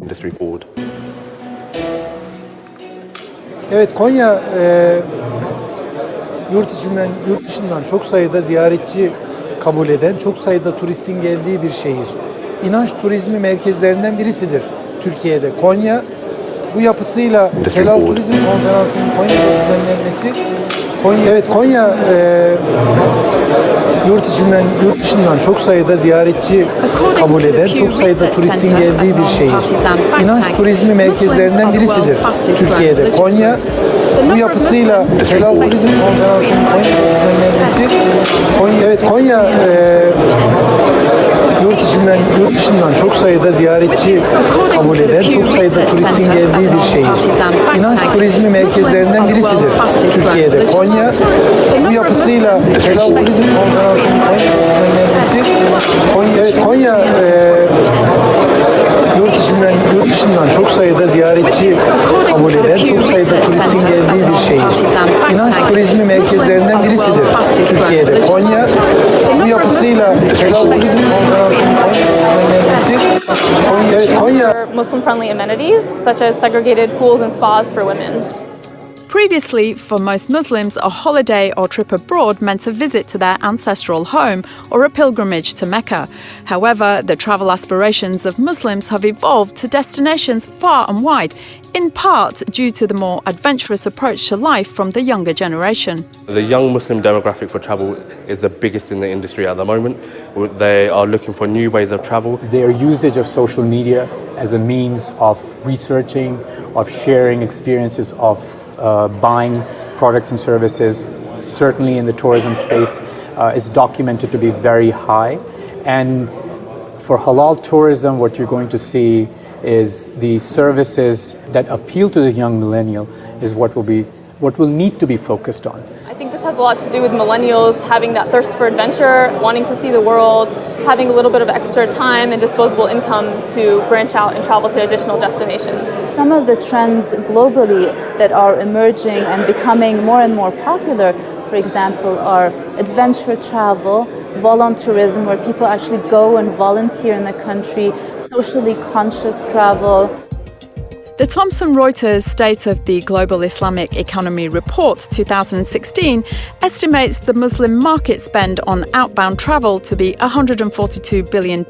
industry forward. Evet, Konya yurt dışından çok sayıda ziyaretçi kabul eden, çok sayıda turistin geldiği bir şehir. İnanç turizmi merkezlerinden birisidir Türkiye'de. Konya bu yapısıyla Halal Turizm Konferansı'nın Konya'da düzenlenmesi, Konya yurt dışından çok sayıda ziyaretçi kabul eden, çok sayıda turistin geldiği bir şehir. İnanç turizmi merkezlerinden birisidir Türkiye'de. Konya bu yapısıyla Halal Turizm Konferansı'nın Konya'da düzenlenmesi, Konya yurt dışından çok sayıda ziyaretçi kabul eden, çok sayıda turistin geldiği bir şehir. İnanç turizmi merkezlerinden birisidir Türkiye'de. Konya bu yapısıyla Halal Turizm Konferansı'nın Konya'da düzenlenmesi, Konya yurt dışından çok sayıda ziyaretçi kabul eden, çok sayıda turistin geldiği bir şehir. İnanç turizmi merkezlerinden birisidir Türkiye'de. Konya bu yapısıyla Halal Turizm Konferansı'nın düzenlenmesi, Muslim-friendly amenities such as segregated pools and spas for women. Previously, for most Muslims, a holiday or trip abroad meant a visit to their ancestral home or a pilgrimage to Mecca. However, the travel aspirations of Muslims have evolved to destinations far and wide, in part due to the more adventurous approach to life from the younger generation. The young Muslim demographic for travel is the biggest in the industry at the moment. They are looking for new ways of travel. Their usage of social media as a means of researching, of sharing experiences, of buying products and services, certainly in the tourism space, is documented to be very high. And for halal tourism, what you're going to see is the services that appeal to the young millennial is what will need to be focused on. I think this has a lot to do with millennials having that thirst for adventure, wanting to see the world, having a little bit of extra time and disposable income to branch out and travel to additional destinations. Some of the trends globally that are emerging and becoming more and more popular, for example, are adventure travel, volunteerism, where people actually go and volunteer in the country, socially conscious travel. The Thomson Reuters State of the Global Islamic Economy Report 2016 estimates the Muslim market spend on outbound travel to be $142 billion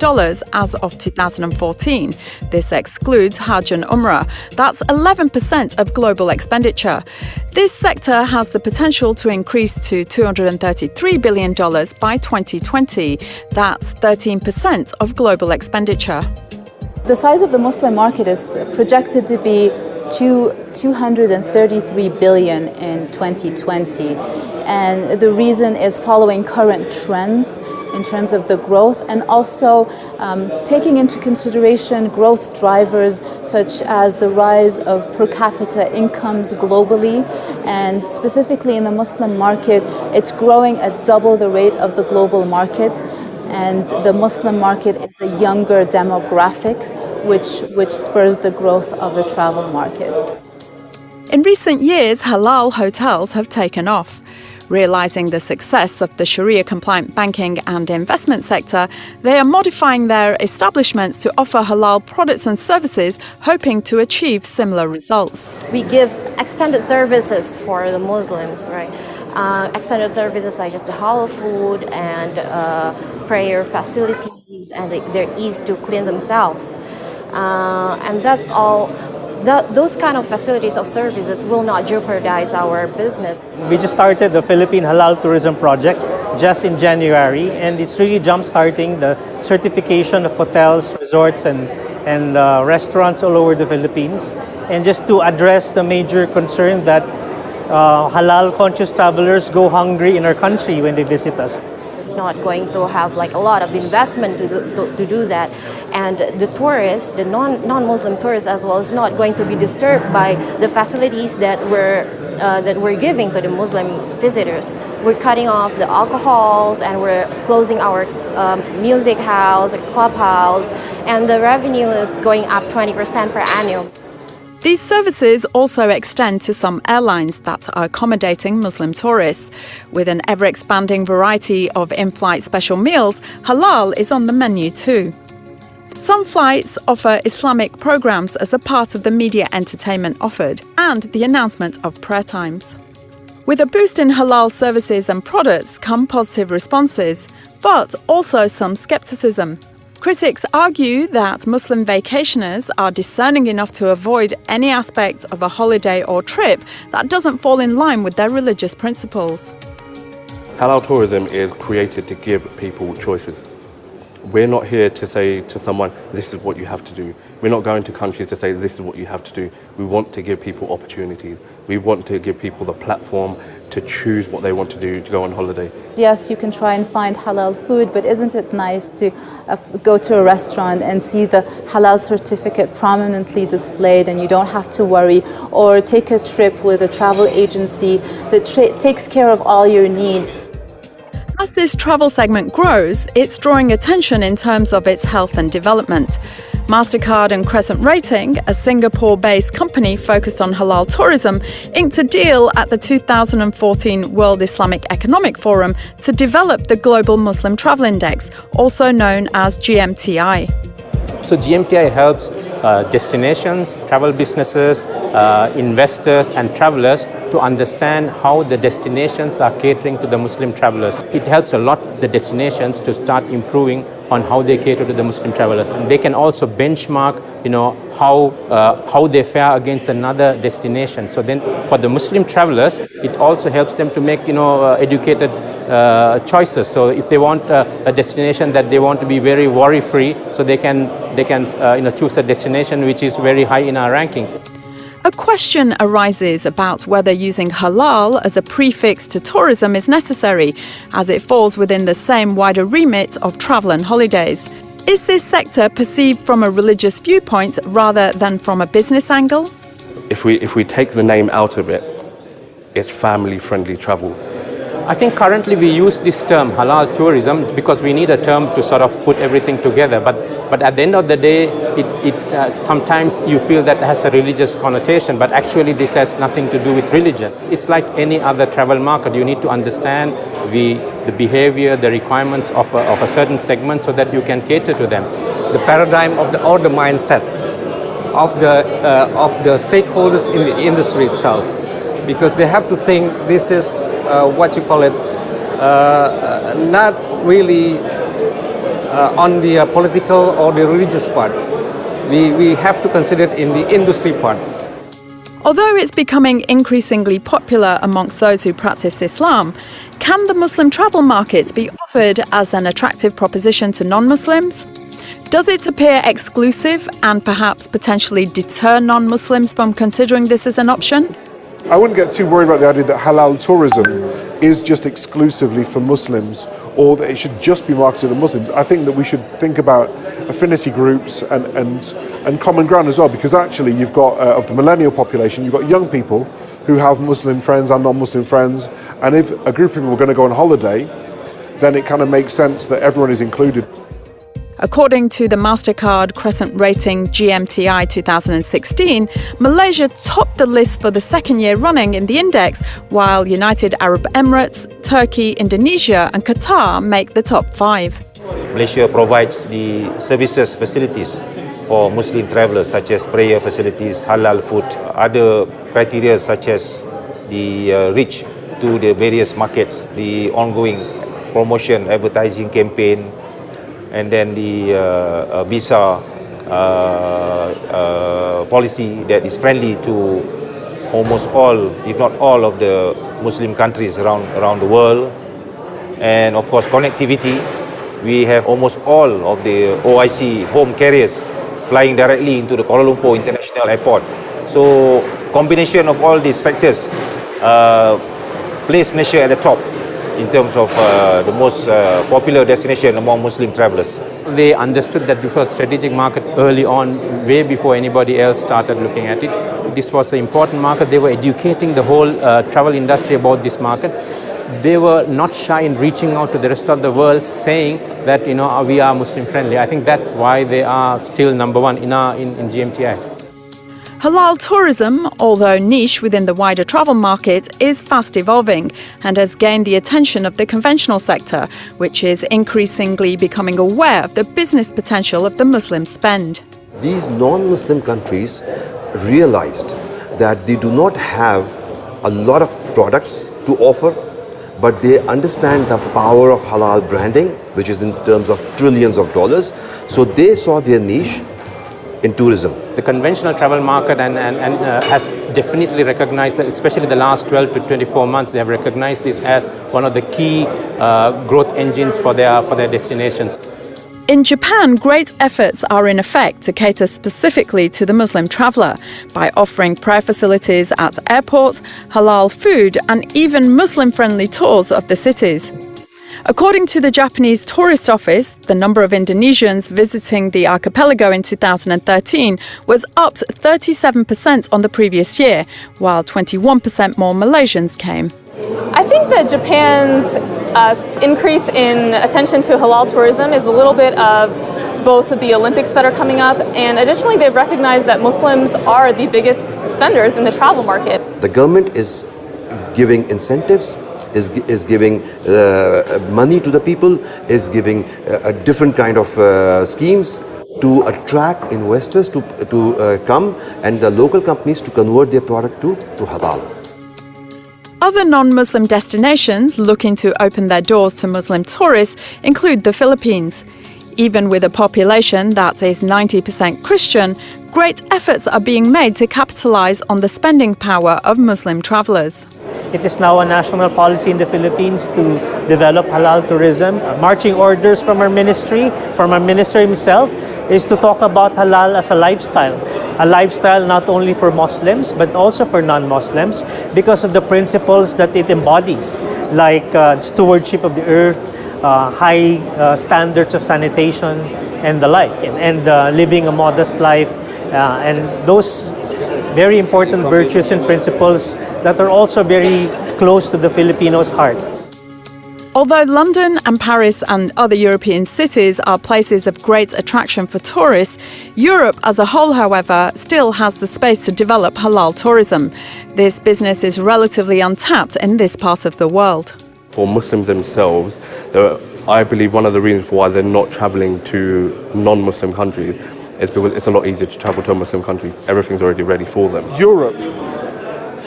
as of 2014. This excludes Hajj and Umrah. That's 11% of global expenditure. This sector has the potential to increase to $233 billion by 2020. That's 13% of global expenditure. The size of the Muslim market is projected to be $233 billion in 2020. And the reason is following current trends in terms of the growth and also taking into consideration growth drivers such as the rise of per capita incomes globally, and specifically in the Muslim market, it's growing at double the rate of the global market. And the Muslim market is a younger demographic, which spurs the growth of the travel market. In recent years, halal hotels have taken off. Realising the success of the Sharia-compliant banking and investment sector, they are modifying their establishments to offer halal products and services, hoping to achieve similar results. We give extended services for the Muslims, right? Extended services such as the halal food and prayer facilities and their ease to clean themselves. And that's all. Those kind of facilities of services will not jeopardize our business. We just started the Philippine Halal Tourism Project just in January, and it's really jump-starting the certification of hotels, resorts, and restaurants all over the Philippines. And just to address the major concern that halal-conscious travelers go hungry in our country when they visit us. It's not going to have like a lot of investment to do that, and the tourists, the non-Muslim tourists as well, is not going to be disturbed by the facilities that we're giving to the Muslim visitors. We're cutting off the alcohols and we're closing our music house, clubhouse, and the revenue is going up 20% per annum. These services also extend to some airlines that are accommodating Muslim tourists. With an ever-expanding variety of in-flight special meals, halal is on the menu too. Some flights offer Islamic programs as a part of the media entertainment offered and the announcement of prayer times. With a boost in halal services and products come positive responses, but also some skepticism. Critics argue that Muslim vacationers are discerning enough to avoid any aspect of a holiday or trip that doesn't fall in line with their religious principles. Halal tourism is created to give people choices. We're not here to say to someone, this is what you have to do. We're not going to countries to say, this is what you have to do. We want to give people opportunities. We want to give people the platform to choose what they want to do to go on holiday. Yes, you can try and find halal food, but isn't it nice to go to a restaurant and see the halal certificate prominently displayed and you don't have to worry, or take a trip with a travel agency that takes care of all your needs. As this travel segment grows, it's drawing attention in terms of its health and development. MasterCard and Crescent Rating, a Singapore-based company focused on halal tourism, inked a deal at the 2014 World Islamic Economic Forum to develop the Global Muslim Travel Index, also known as GMTI. So GMTI helps destinations, travel businesses, investors and travelers to understand how the destinations are catering to the Muslim travelers. It helps a lot the destinations to start improving on how they cater to the Muslim travelers, and they can also benchmark, how they fare against another destination. So then, for the Muslim travelers, it also helps them to make, educated choices. So if they want a destination that they want to be very worry-free, so they can choose a destination which is very high in our ranking. A question arises about whether using halal as a prefix to tourism is necessary, as it falls within the same wider remit of travel and holidays. Is this sector perceived from a religious viewpoint rather than from a business angle? If we take the name out of it, it's family-friendly travel. I think currently we use this term halal tourism because we need a term to sort of put everything together. But at the end of the day, sometimes you feel that it has a religious connotation, but actually this has nothing to do with religion. It's like any other travel market. You need to understand the behavior, the requirements of a certain segment so that you can cater to them. The paradigm of the mindset of the stakeholders in the industry itself, because they have to think this is not really on the political or the religious part. We have to consider it in the industry part. Although it's becoming increasingly popular amongst those who practice Islam, can the Muslim travel market be offered as an attractive proposition to non-Muslims? Does it appear exclusive and perhaps potentially deter non-Muslims from considering this as an option? I wouldn't get too worried about the idea that halal tourism is just exclusively for Muslims, or that it should just be marketed to Muslims. I think that we should think about affinity groups and common ground as well, because actually you've got, of the millennial population, you've got young people who have Muslim friends and non-Muslim friends, and if a group of people are going to go on holiday, then it kind of makes sense that everyone is included. According to the MasterCard Crescent Rating GMTI 2016, Malaysia topped the list for the second year running in the index, while United Arab Emirates, Turkey, Indonesia and Qatar make the top 5. Malaysia provides the services facilities for Muslim travelers, such as prayer facilities, halal food, other criteria such as the reach to the various markets, the ongoing promotion, advertising campaign, and then the visa policy that is friendly to almost all, if not all, of the Muslim countries around the world. And of course, connectivity. We have almost all of the OIC home carriers flying directly into the Kuala Lumpur International Airport. So, combination of all these factors place Malaysia at the top in terms of the most popular destination among Muslim travelers. They understood that this was a strategic market early on, way before anybody else started looking at it. This was an important market. They were educating the whole travel industry about this market. They were not shy in reaching out to the rest of the world, saying that we are Muslim friendly. I think that's why they are still number one in GMTI. Halal tourism, although niche within the wider travel market, is fast evolving and has gained the attention of the conventional sector, which is increasingly becoming aware of the business potential of the Muslim spend. These non-Muslim countries realized that they do not have a lot of products to offer, but they understand the power of halal branding, which is in terms of trillions of dollars. So they saw their niche in tourism. The conventional travel market has definitely recognized that, especially the last 12 to 24 months, they have recognized this as one of the key growth engines for their destinations. In Japan, great efforts are in effect to cater specifically to the Muslim traveller by offering prayer facilities at airports, halal food, and even Muslim-friendly tours of the cities. According to the Japanese Tourist Office, the number of Indonesians visiting the archipelago in 2013 was up 37% on the previous year, while 21% more Malaysians came. I think that Japan's increase in attention to halal tourism is a little bit of both the Olympics that are coming up, and additionally they've recognized that Muslims are the biggest spenders in the travel market. The government is giving incentives, is giving money to the people, is giving a different kind of schemes to attract investors to come, and the local companies to convert their product to halal. Other non-Muslim destinations looking to open their doors to Muslim tourists include the Philippines. Even with a population that is 90% Christian, great efforts are being made to capitalize on the spending power of Muslim travelers. It is now a national policy in the Philippines to develop halal tourism. Marching orders from our ministry, from our minister himself, is to talk about halal as a lifestyle not only for Muslims but also for non-Muslims because of the principles that it embodies, like stewardship of the earth, high standards of sanitation and the like, and living a modest life, and those very important virtues and principles that are also very close to the Filipinos' hearts. Although London and Paris and other European cities are places of great attraction for tourists, Europe as a whole, however, still has the space to develop halal tourism. This business is relatively untapped in this part of the world. For Muslims themselves, I believe one of the reasons why they're not travelling to non-Muslim countries is because it's a lot easier to travel to a Muslim country. Everything's already ready for them. Europe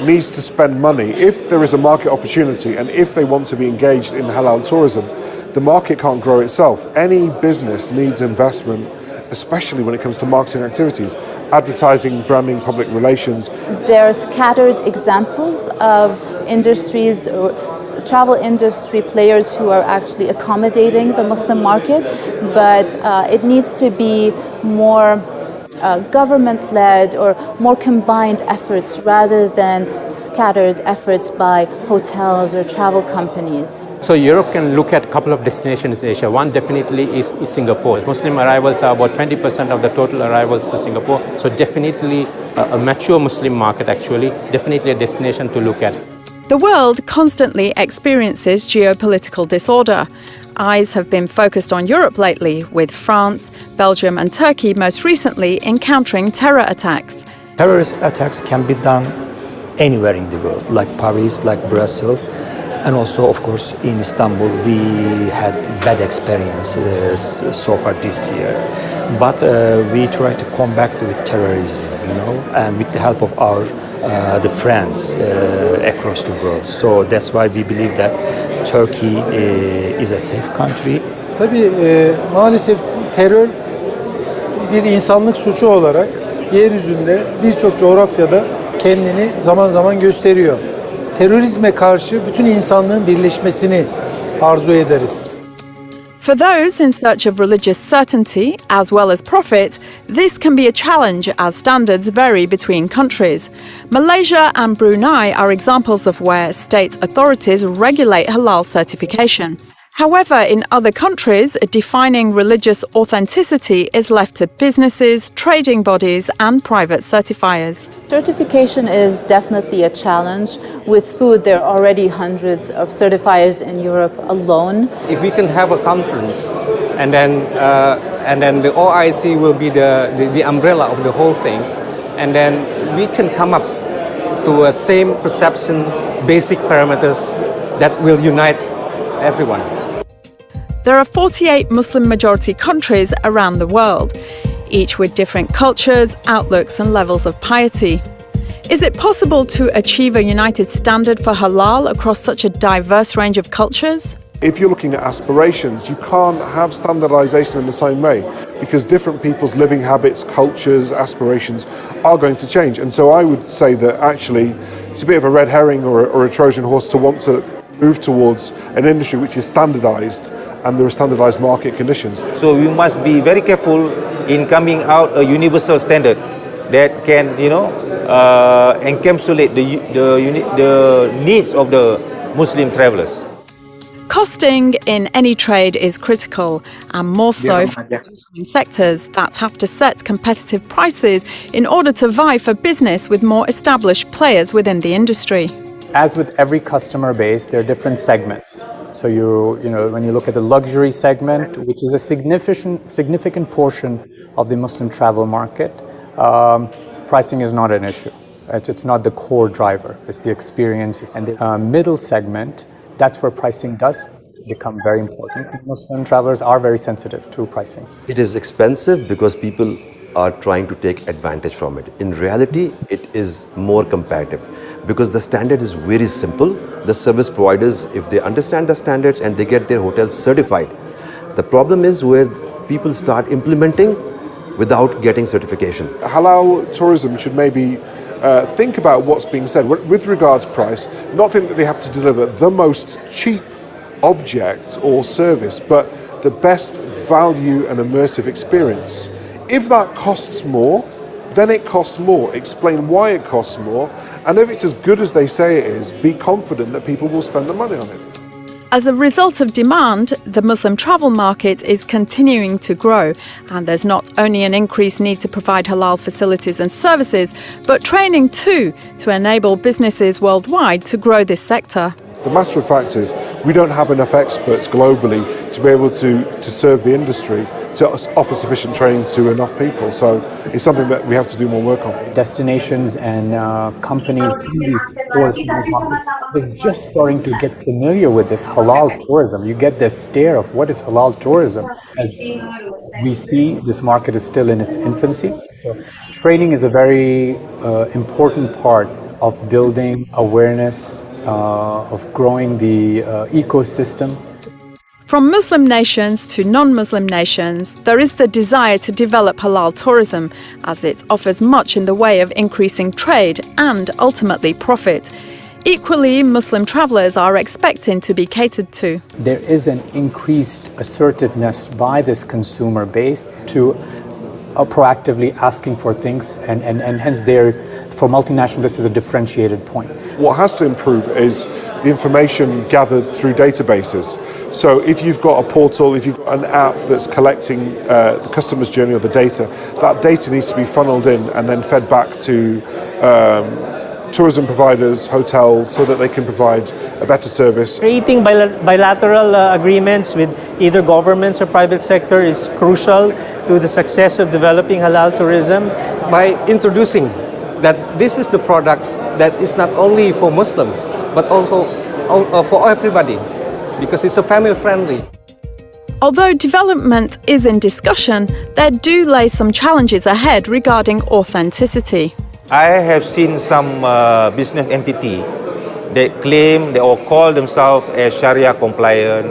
needs to spend money. If there is a market opportunity and if they want to be engaged in halal tourism, the market can't grow itself. Any business needs investment, especially when it comes to marketing activities, advertising, branding, public relations. There are scattered examples of industries or travel industry players who are actually accommodating the Muslim market, but it needs to be more government-led or more combined efforts rather than scattered efforts by hotels or travel companies. So Europe can look at a couple of destinations in Asia. One definitely is Singapore. Muslim arrivals are about 20% of the total arrivals to Singapore. So definitely a mature Muslim market, actually, definitely a destination to look at. The world constantly experiences geopolitical disorder. Eyes have been focused on Europe lately, with France, Belgium and Turkey most recently encountering terror attacks. Terrorist attacks can be done anywhere in the world, like Paris, like Brussels, and also, of course, in Istanbul we had bad experiences so far this year. But we try to combat with terrorism, and with the help of our the friends across the world. So that's why we believe that Turkey is a safe country. Tabii maalesef terör bir insanlık suçu olarak yeryüzünde birçok coğrafyada kendini zaman zaman gösteriyor. Terörizme karşı bütün insanlığın birleşmesini arzu ederiz. For those in search of religious certainty as well as profit, this can be a challenge as standards vary between countries. Malaysia and Brunei are examples of where state authorities regulate halal certification. However, in other countries, defining religious authenticity is left to businesses, trading bodies and private certifiers. Certification is definitely a challenge. With food, there are already hundreds of certifiers in Europe alone. If we can have a conference and then the OIC will be the umbrella of the whole thing, and then we can come up to a same perception, basic parameters that will unite everyone. There are 48 Muslim-majority countries around the world, each with different cultures, outlooks and levels of piety. Is it possible to achieve a united standard for halal across such a diverse range of cultures? If you're looking at aspirations, you can't have standardization in the same way because different people's living habits, cultures, aspirations are going to change. And so I would say that actually it's a bit of a red herring or a Trojan horse to want to move towards an industry which is standardized and there are standardized market conditions. So we must be very careful in coming out a universal standard that can, encapsulate the needs of the Muslim travelers. Costing in any trade is critical, and more so for sectors that have to set competitive prices in order to vie for business with more established players within the industry. As with every customer base, there are different segments. So when you look at the luxury segment, which is a significant portion of the Muslim travel market, pricing is not an issue. It's not the core driver. It's the experience. And the middle segment, that's where pricing does become very important. Muslim travelers are very sensitive to pricing. It is expensive because people are trying to take advantage from it. In reality, it is more competitive because the standard is very simple. The service providers, if they understand the standards and they get their hotels certified, the problem is where people start implementing without getting certification. Halal tourism should maybe think about what's being said with regards price, not think that they have to deliver the most cheap object or service, but the best value and immersive experience. If that costs more, then it costs more. Explain why it costs more, and if it's as good as they say it is, be confident that people will spend the money on it. As a result of demand, the Muslim travel market is continuing to grow, and there's not only an increased need to provide halal facilities and services, but training too, to enable businesses worldwide to grow this sector. The matter of fact is, we don't have enough experts globally to be able to serve the industry, to offer sufficient training to enough people. So it's something that we have to do more work on. Destinations and companies in these tourist markets, they're just starting to get familiar with this halal tourism. You get this stare of what is halal tourism. As we see, this market is still in its infancy. So training is a very important part of building awareness, of growing the ecosystem. From Muslim nations to non-Muslim nations, there is the desire to develop halal tourism, as it offers much in the way of increasing trade and ultimately profit. Equally, Muslim travellers are expecting to be catered to. There is an increased assertiveness by this consumer base to proactively asking for things, and hence for multinational, this is a differentiated point. What has to improve is the information gathered through databases. So if you've got a portal, if you've got an app that's collecting the customer's journey or the data, that data needs to be funneled in and then fed back to tourism providers, hotels, so that they can provide a better service. Creating bilateral agreements with either governments or private sector is crucial to the success of developing halal tourism. By introducing that this is the products that is not only for Muslim, but also for everybody, because it's a family friendly. Although development is in discussion, there do lay some challenges ahead regarding authenticity. I have seen some business entity that claim or call themselves as Sharia compliant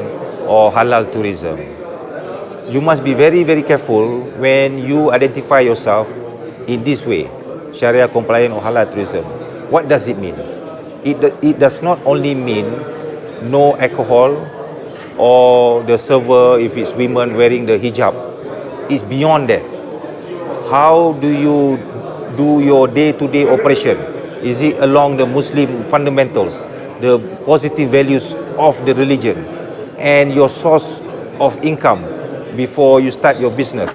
or halal tourism. You must be very, very careful when you identify yourself in this way, Sharia compliant or halal tourism. What does it mean? It does not only mean no alcohol or the server, if it's women, wearing the hijab. It's beyond that. How do you do your day-to-day operation? Is it along the Muslim fundamentals, the positive values of the religion, and your source of income before you start your business?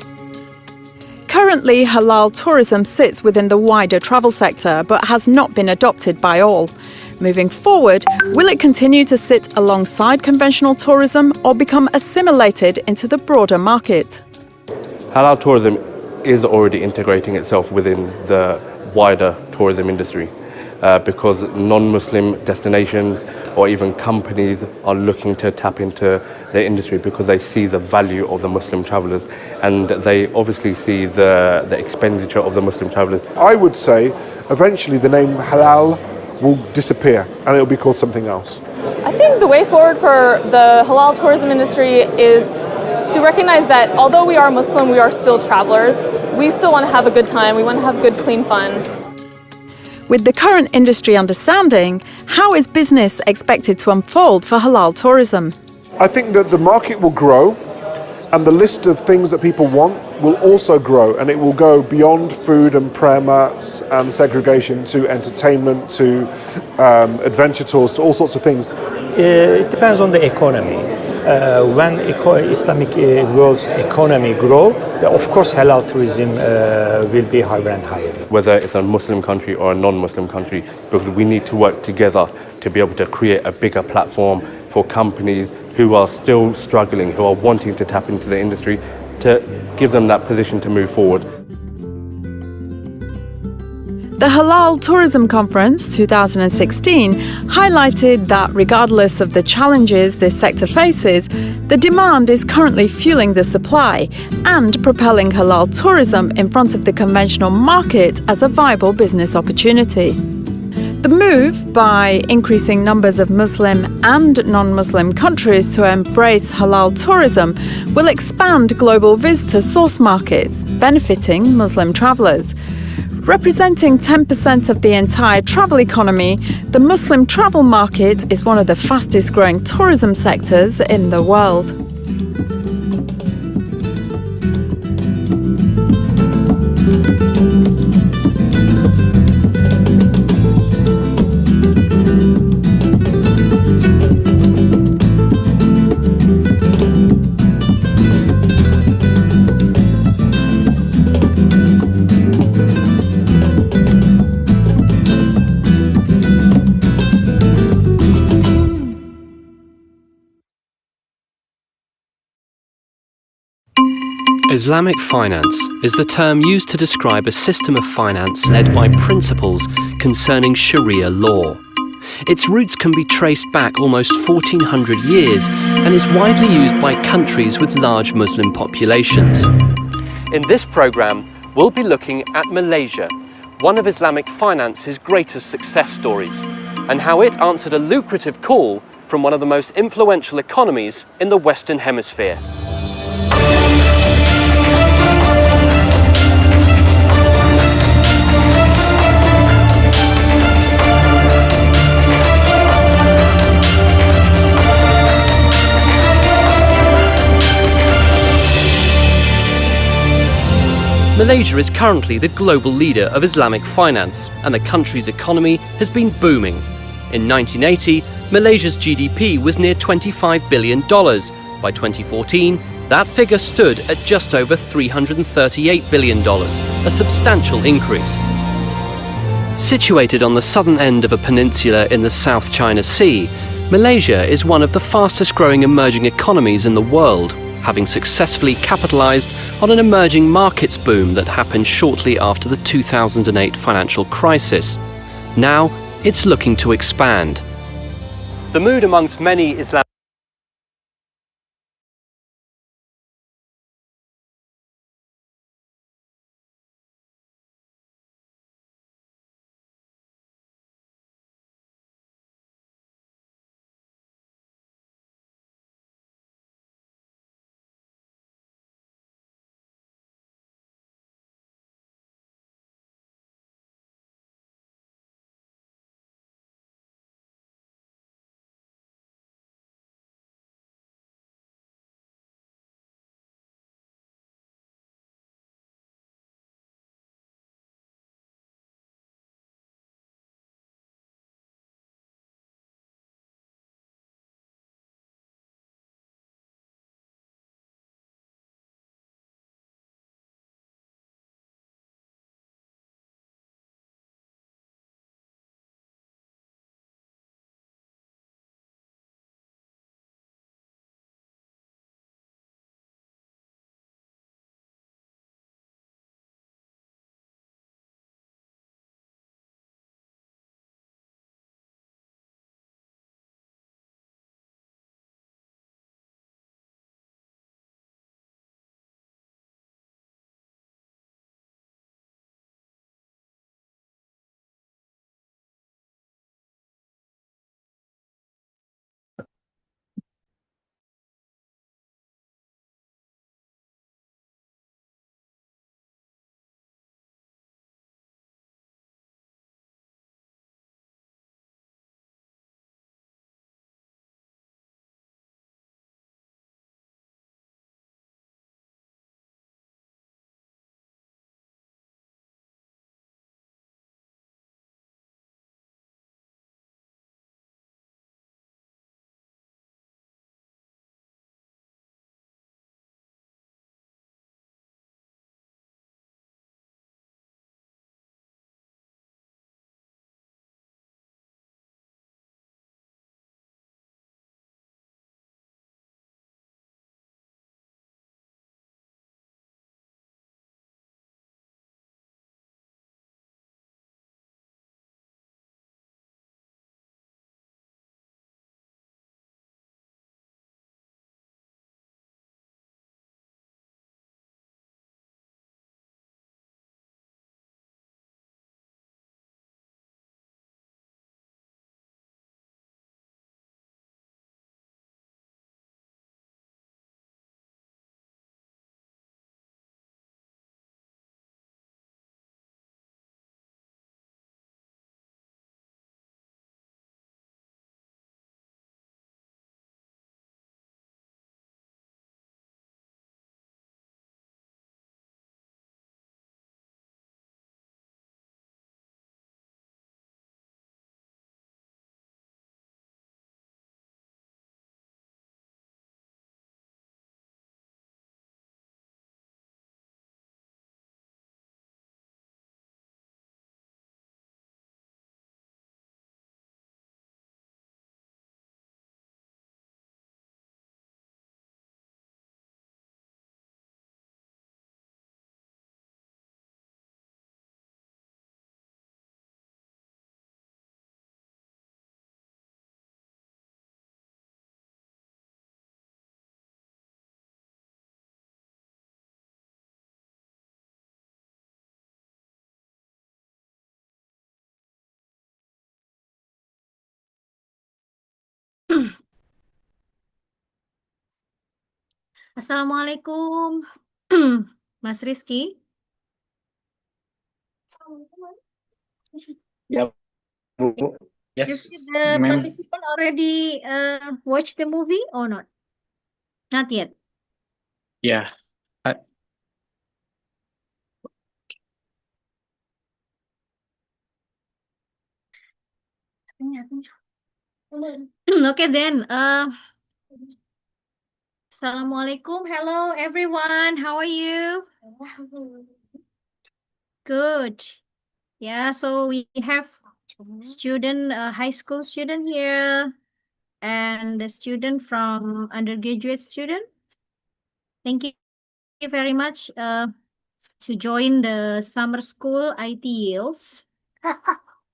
Currently, halal tourism sits within the wider travel sector but has not been adopted by all. Moving forward, will it continue to sit alongside conventional tourism or become assimilated into the broader market? Halal tourism is already integrating itself within the wider tourism industry. Because non-Muslim destinations or even companies are looking to tap into the industry because they see the value of the Muslim travelers, and they obviously see the expenditure of the Muslim travelers. I would say eventually the name halal will disappear and it will be called something else. I think the way forward for the halal tourism industry is to recognize that although we are Muslim, we are still travelers. We still want to have a good time. We want to have good, clean fun. With the current industry understanding, how is business expected to unfold for halal tourism? I think that the market will grow and the list of things that people want will also grow, and it will go beyond food and prayer mats and segregation to entertainment, to adventure tours, to all sorts of things. It depends on the economy. When Islamic world's economy grow, of course halal tourism will be higher and higher. Whether it's a Muslim country or a non-Muslim country, because we need to work together to be able to create a bigger platform for companies who are still struggling, who are wanting to tap into the industry, to give them that position to move forward. The Halal Tourism Conference 2016 highlighted that regardless of the challenges this sector faces, the demand is currently fueling the supply and propelling halal tourism in front of the conventional market as a viable business opportunity. The move by increasing numbers of Muslim and non-Muslim countries to embrace halal tourism will expand global visitor source markets, benefiting Muslim travellers. Representing 10% of the entire travel economy, the Muslim travel market is one of the fastest growing tourism sectors in the world. Islamic finance is the term used to describe a system of finance led by principles concerning Sharia law. Its roots can be traced back almost 1400 years and is widely used by countries with large Muslim populations. In this programme, we'll be looking at Malaysia, one of Islamic finance's greatest success stories, and how it answered a lucrative call from one of the most influential economies in the Western Hemisphere. Malaysia is currently the global leader of Islamic finance, and the country's economy has been booming. In 1980, Malaysia's GDP was near $25 billion. By 2014, that figure stood at just over $338 billion, a substantial increase. Situated on the southern end of a peninsula in the South China Sea, Malaysia is one of the fastest growing emerging economies in the world, having successfully capitalized on an emerging markets boom that happened shortly after the 2008 financial crisis. Now, it's looking to expand. The mood amongst many Islamic Assalamualaikum, Mas Rizky. Yeah, Bu. Is Yes, the ma'am. participant already watched the movie or not? Not yet. Yeah. Uh, Okay then. Assalamualaikum. Hello everyone. How are you? Good. Yeah. So we have student, high school student here, and the student from undergraduate student. Thank you very much to join the summer school IT Yields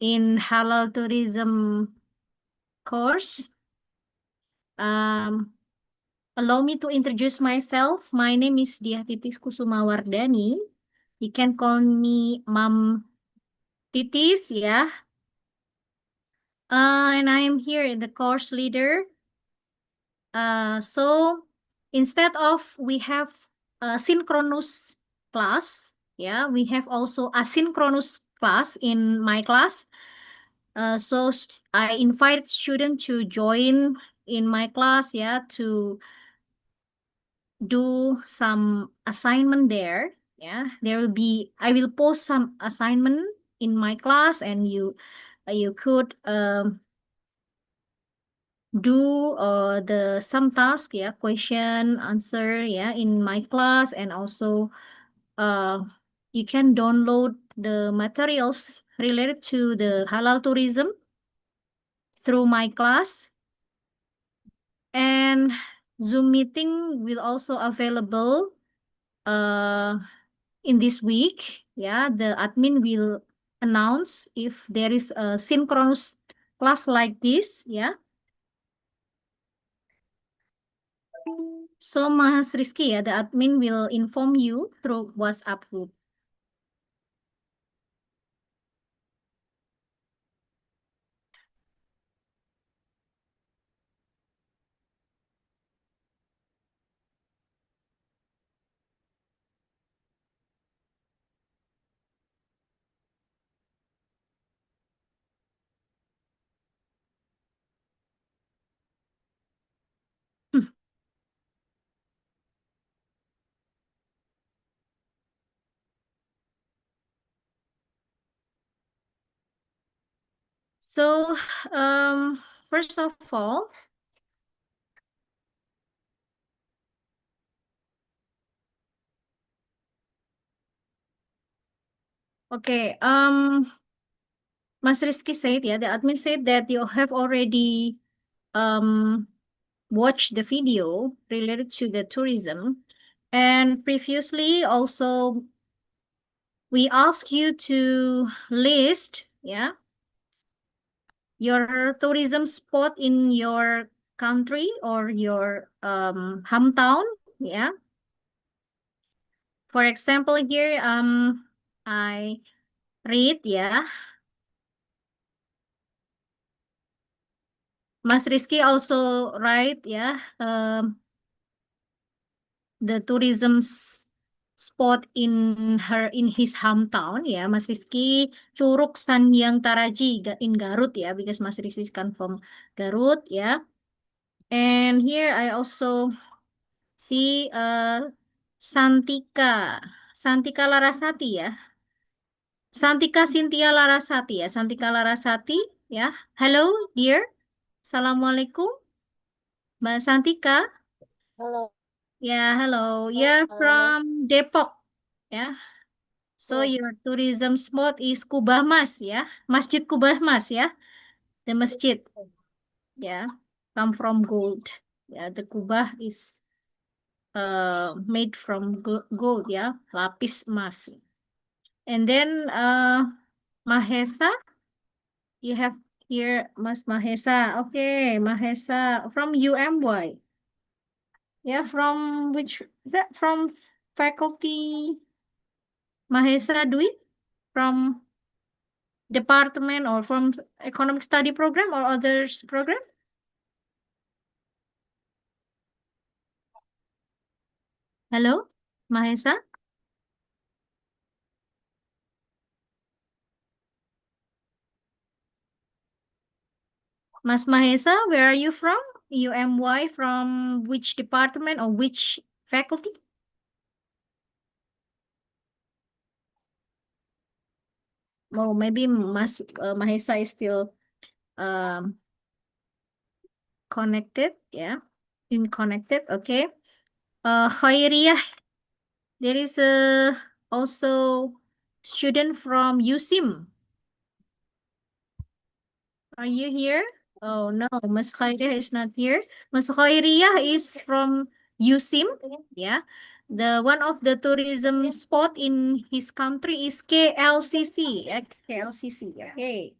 in Halal Tourism course. Allow me to introduce myself. My name is Diah Titis Kusumawardani. You can call me Mom Titis, yeah. And I am here the course leader. So instead of we have a synchronous class, yeah, we have also asynchronous class in my class. So I invite students to join in my class, yeah, to do some assignment there. Yeah, I will post some assignment in my class, and you could do the some task, yeah, question answer, yeah, in my class. And also you can download the materials related to the halal tourism through my class. And Zoom meeting will also available in this week. Yeah, the admin will announce if there is a synchronous class like this. Yeah. So Mas Rizky, yeah, the admin will inform you through WhatsApp group. So, first of all, okay, Mas Rizky said, yeah, the admin said that you have already watched the video related to the tourism. And previously also, we asked you to list, yeah, your tourism spot in your country or your hometown, yeah. For example, here I read, yeah. Mas Rizky also write, yeah, the tourism spot in his hometown, yeah. Mas Rizky Curug Sanyang Taraji in Garut, yeah, because Mas Rizky come from Garut, yeah. And here I also see Santika Larasati, ya. Santika Cynthia Larasati, ya. Santika Larasati, ya. Hello, dear. Assalamualaikum, Mbak Santika. Hello. Yeah, hello. You're from Depok, ya. So Yes. your tourism spot is Kubah Mas, ya. Masjid Kubah Mas, ya. The masjid, ya. Come from gold. Yeah, the Kubah is made from gold, ya, lapis emas. And then Mahesa, you have here Mas Mahesa. Okay, Mahesa from UMY. Yeah, from which is that, from faculty Mahesa Dwi, from department or from economic study program or others program? Hello, Mahesa? Mas Mahesa, where are you from? UMY from which department or which faculty? Oh, maybe Mahesa is still um, connected, yeah, connected. Okay. Khairiyah, there is also student from USIM. Are you here? Oh no, Mas Khairiyah is not here. Mas Khairiyah is from USIM, yeah. The one of the tourism spot in his country is KLCC. KLCC. Okay.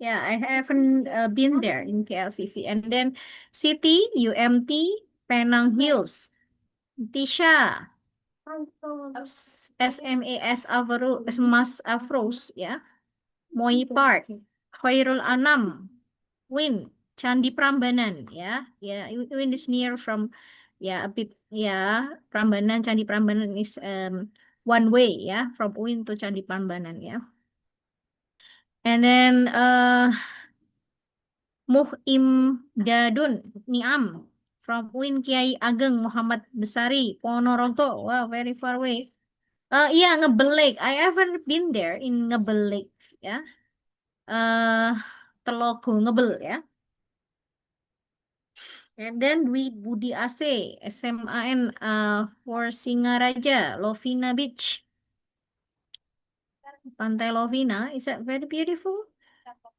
Yeah, I haven't been there in KLCC. And then City, UMT, Penang Hills, Tisha, SMAS Mas Afros, ya, Moi Park, Khairul Anam, Win, Candi Prambanan, ya, ya, Win is near from, ya, a bit, ya, Prambanan, Candi Prambanan is one way, ya, from Win to Candi Prambanan, ya. And then Muhim Dadun Niam from Win Kiai Ageng Muhammad Besari, Ponorogo. Wow, very far away. Yeah, Ngebelik. I haven't been there in Ngebelik, ya. Telogo Ngebel, ya. And then Dwi Budi AC, SMAN for Singaraja, Lovina Beach. Pantai Lovina, is that very beautiful?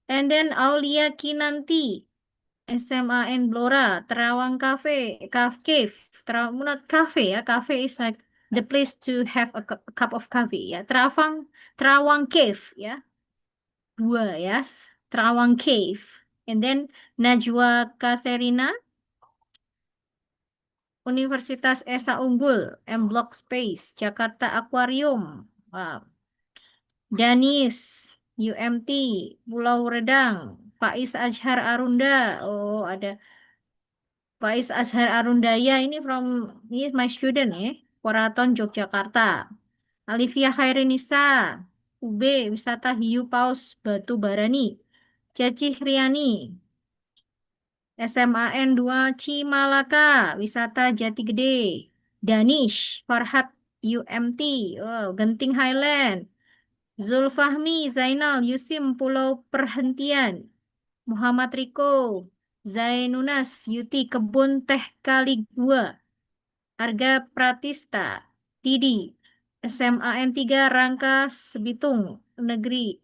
And then Aulia Kinanti, SMAN Blora, Terawang Cafe, Cave, not cafe, ya. Cafe is like the place to have a cup of coffee, ya. Terawang Cave, ya. Dua, yes. Terawang Cave. And then Najwa Katerina, Universitas Esa Unggul, M Block Space, Jakarta Aquarium. Wow. Danis, UMT, Pulau Redang, Faiz Azhar Arunda. Oh, ada Faiz Azhar Arundaya ini ini my student ya. Koraton Yogyakarta. Alivia Khairinisa, UB, Wisata Hiu Paus Batu Barani. Cacih Riani, SMAN 2 Cimalaka, Wisata Jati Gede. Danish, Farhat UMT, oh, Genting Highland. Zulfahmi Zainal Yusim Pulau Perhentian. Muhammad Riko Zainunas Yuti Kebun Teh Kali 2. Arga Pratista Tidi SMAN 3 Rangka Sebitung Negeri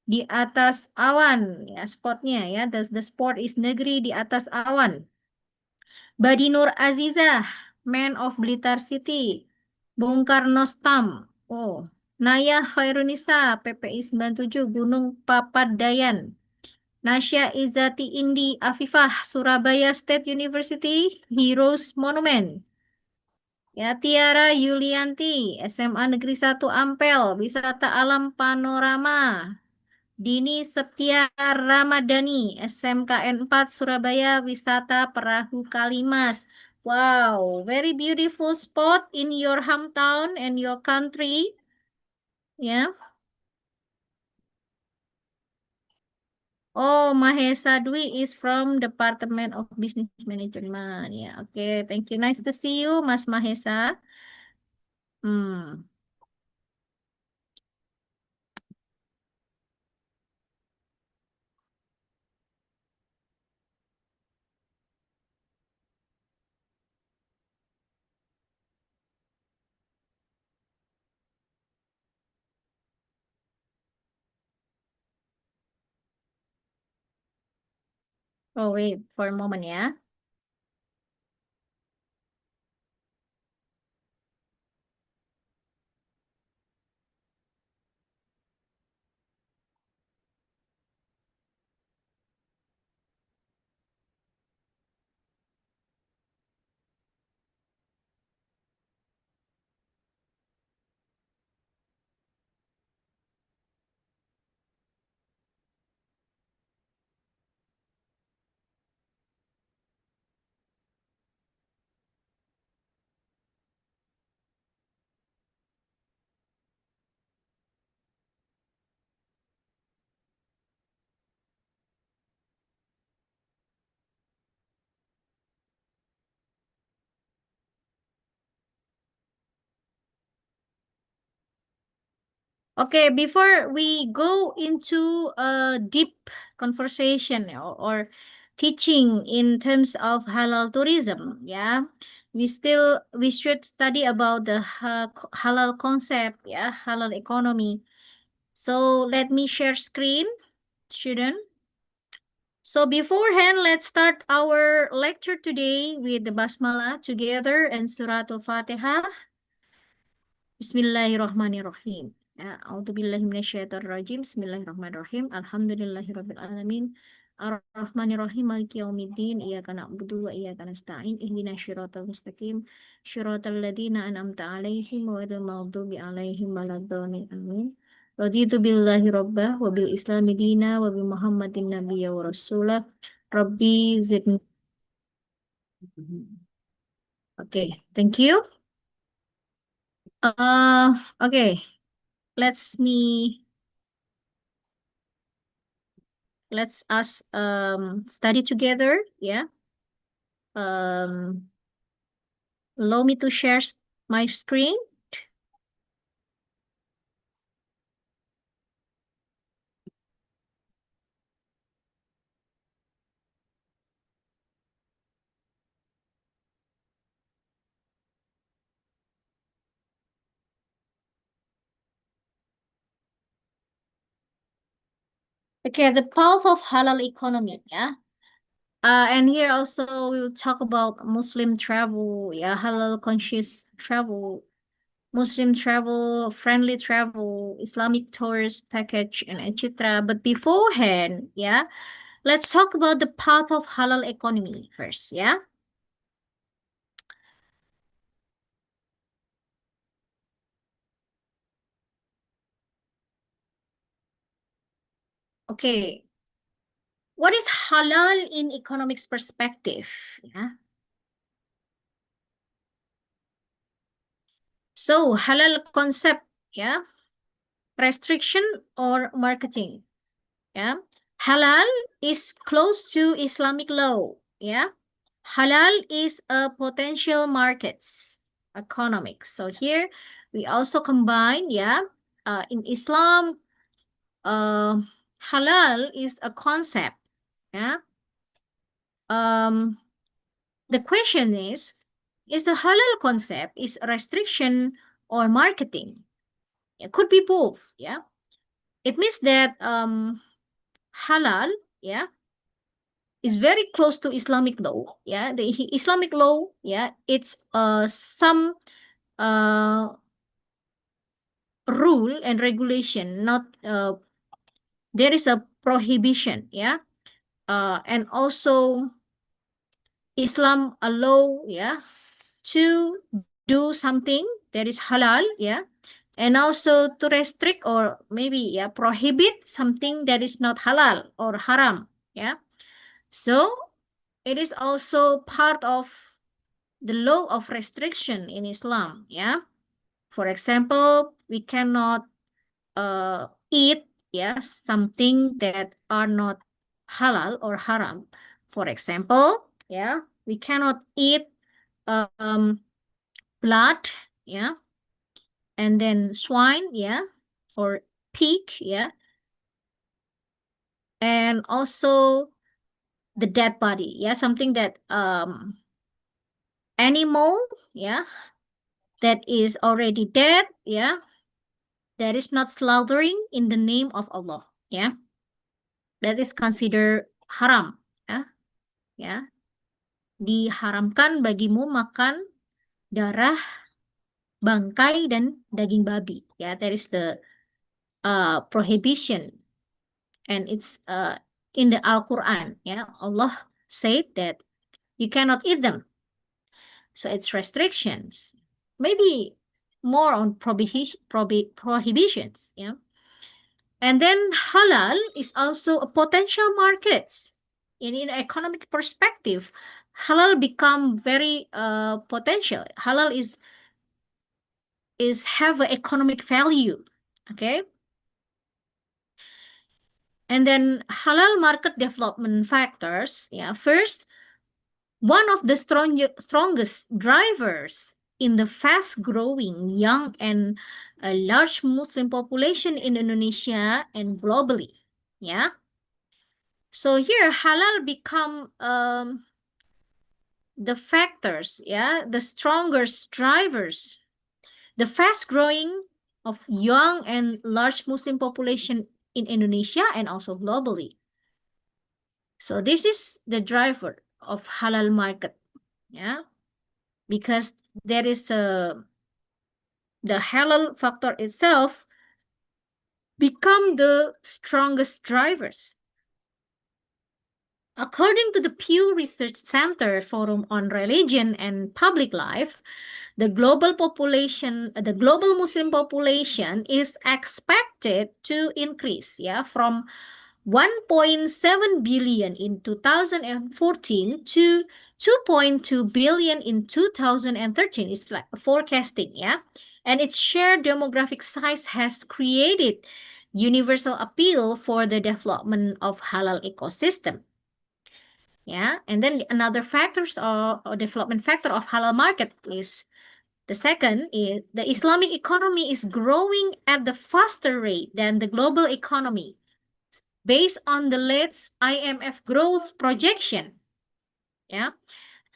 di atas awan, ya, spotnya, ya, the spot is negeri di atas awan. Badi Nur Azizah, Man of Blitar City, Bung Karno Stam, oh, Naya Khairunisa, PPI 97, Gunung Papandayan. Nasya Izzati Indi Afifah, Surabaya State University, Heroes Monument. Ya, Tiara Yulianti, SMA Negeri 1 Ampel, Wisata Alam Panorama. Dini Septia Ramadhani, SMKN 4 Surabaya, Wisata Perahu Kalimas. Wow, very beautiful spot in your hometown and your country. Ya. Oh, Mahesa Dwi is from Department of Business Management. Ya, okay, thank you. Nice to see you, Mas Mahesa. Hmm. Oh, wait for a moment, ya. Okay, before we go into a deep conversation or teaching in terms of halal tourism, yeah, we should study about the halal concept, yeah, halal economy. So let me share screen, student. So beforehand, let's start our lecture today with the basmalah together and Surah Al-Fatihah. Bismillahirrahmanirrahim. A'udzubillahi minasyaitonirrajim. Bismillahirrahmanirrahim. Alhamdulillahirabbil alamin. Ar-Rahmanirrahim. Maliki yaumiddin. Iyyaka na'budu wa iyyaka nasta'in. Ihdinas syiratal mustaqim. Syiratal ladzina an'amta 'alaihim ghairil maghdubi alaihim waladdallin. Amin. Raditu billahi rabbah wa bil islami dina wa bi Muhammadin nabiyya wa rasulah. Rabbi zidni. Okay, thank you. Okay. Let's us study together, yeah. Allow me to share my screen. Okay, the path of halal economy, yeah. And here also we will talk about Muslim travel, yeah, halal conscious travel, Muslim travel, friendly travel, Islamic tourist package, and etc. But beforehand, yeah, let's talk about the path of halal economy first, yeah. Okay, what is halal in economics perspective? Yeah. So halal concept, yeah, restriction or marketing, yeah. Halal is close to Islamic law, yeah. Halal is a potential markets economics. So here we also combine, yeah, in Islam, halal is a concept, yeah. The question is the halal concept is a restriction or marketing? It could be both, yeah. It means that halal, yeah, is very close to Islamic law, yeah. The Islamic law, yeah, it's some rule and regulation, not there is a prohibition, yeah. And also Islam allow, yeah, to do something that is halal, yeah, and also to restrict or maybe, yeah, prohibit something that is not halal or haram, yeah. So it is also part of the law of restriction in Islam, yeah. For example, we cannot eat, yeah, something that are not halal or haram. For example, yeah, we cannot eat blood, yeah, and then swine, yeah, or pig, yeah, and also the dead body, yeah, something that animal, yeah, that is already dead, yeah, that is not slaughtering in the name of Allah, yeah, that is considered haram, yeah, yeah. Diharamkan bagimu makan darah, bangkai, dan daging babi. Yeah, that is the prohibition, and it's in the Al-Quran. Yeah, Allah said that you cannot eat them. So it's restrictions. Maybe more on prohibitions. Yeah, and then halal is also a potential markets. In economic perspective, halal become very potential. Halal is have an economic value, okay? And then halal market development factors, yeah. First, one of the strongest drivers in the fast-growing young and a large Muslim population in Indonesia and globally. Yeah. So here halal become the factors, yeah, the strongest drivers, the fast-growing of young and large Muslim population in Indonesia and also globally. So this is the driver of halal market, yeah, because there is the halal factor itself become the strongest drivers. According to the Pew Research Center Forum on Religion and Public Life, the global Muslim population is expected to increase, yeah, from 1.7 billion in 2014 to 2.2 billion in 2013. It's like forecasting, yeah. And its sheer demographic size has created universal appeal for the development of halal ecosystem. Yeah, and then another factors or development factor of halal market is the second is the Islamic economy is growing at the faster rate than the global economy based on the latest IMF growth projection. Yeah,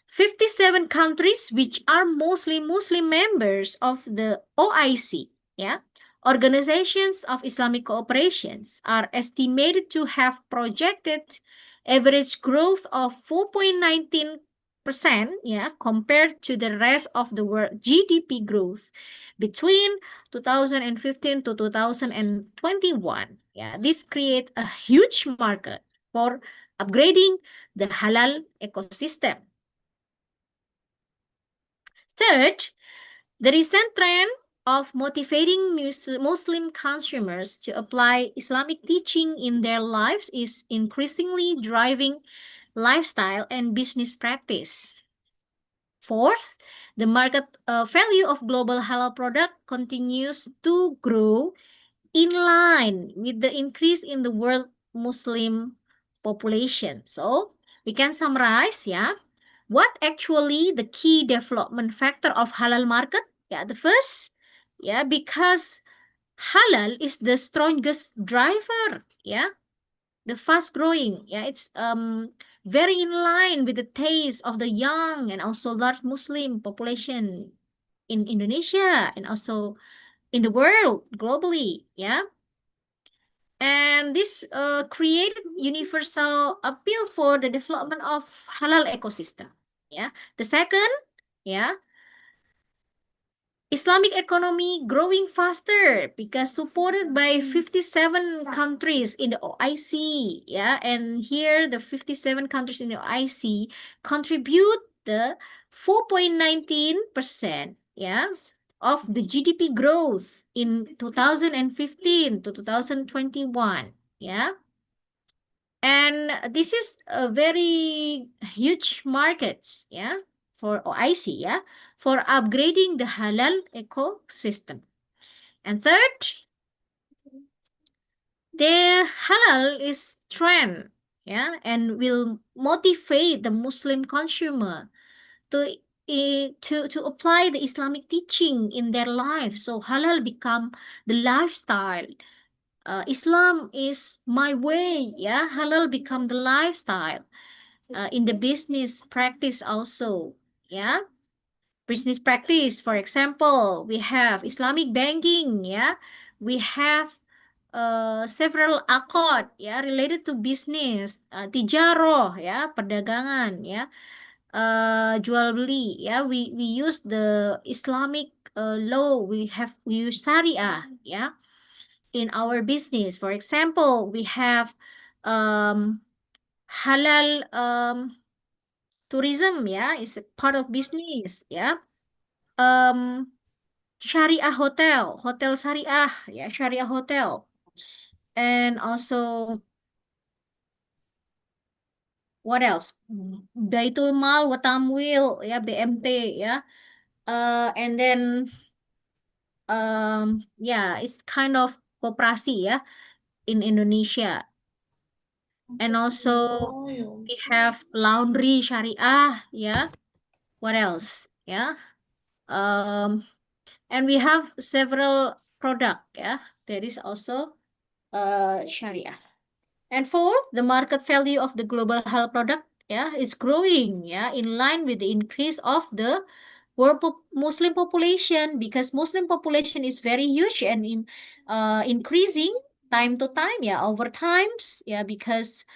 57 countries which are mostly Muslim members of the OIC, yeah, organizations of Islamic cooperations are estimated to have projected average growth of 4.19%, yeah, compared to the rest of the world GDP growth between 2015 to 2021. Yeah, this creates a huge market for upgrading the halal ecosystem. Third, the recent trend of motivating Muslim consumers to apply Islamic teaching in their lives is increasingly driving lifestyle and business practice. Fourth, the market value of global halal product continues to grow in line with the increase in the world Muslim population. So we can summarize, yeah, what actually the key development factor of halal market? Yeah, the first, yeah, because halal is the strongest driver, yeah, the fast growing, yeah, it's very in line with the taste of the young and also large Muslim population in Indonesia and also in the world globally, yeah. And this created universal appeal for the development of halal ecosystem. Yeah. The second, yeah, Islamic economy growing faster because supported by 57 countries in the OIC. Yeah. And here the 57 countries in the OIC contribute the 4.19%, yeah, of the GDP growth in 2015 to 2021. Yeah. And this is a very huge markets, yeah, for OIC, yeah, for upgrading the halal ecosystem. And third, the halal is trend, yeah, and will motivate the Muslim consumer to to apply the Islamic teaching in their life. So halal become the lifestyle. Islam is my way, yeah. Halal become the lifestyle in the business practice also, yeah. Business practice, for example, we have Islamic banking, yeah. We have several akad, yeah, related to business, tijaroh, yeah, perdagangan, yeah. Jual beli, yeah, we use the Islamic law, we use Sharia, yeah, in our business. For example, we have halal tourism, yeah, is a part of business, yeah. Syariah hotel Syariah, yeah, Syariah hotel, and also what else? Baitul Mal wa Tamwil, yeah, BMT, yeah. And then yeah, it's kind of koperasi, yeah, in Indonesia. And also we have laundry Syariah, yeah. What else? Yeah. And we have several product. Yeah, there is also Sharia. And fourth, the market value of the global halal product, yeah, is growing, yeah, in line with the increase of the world Muslim population, because Muslim population is very huge and increasing time to time, yeah, over times, yeah, because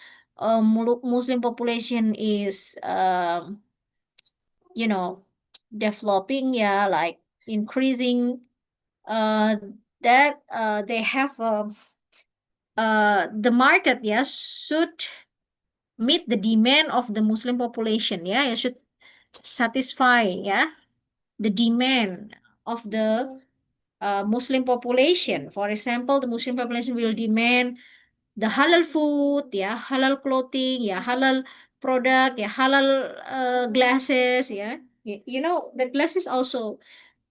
Muslim population is you know developing, yeah, like increasing, uh, that they have the market, yeah, should meet the demand of the Muslim population. Yeah, it should satisfy, yeah, the demand of the Muslim population. For example, the Muslim population will demand the halal food, yeah, halal clothing, yeah, halal product, yeah, halal glasses, yeah. The glasses also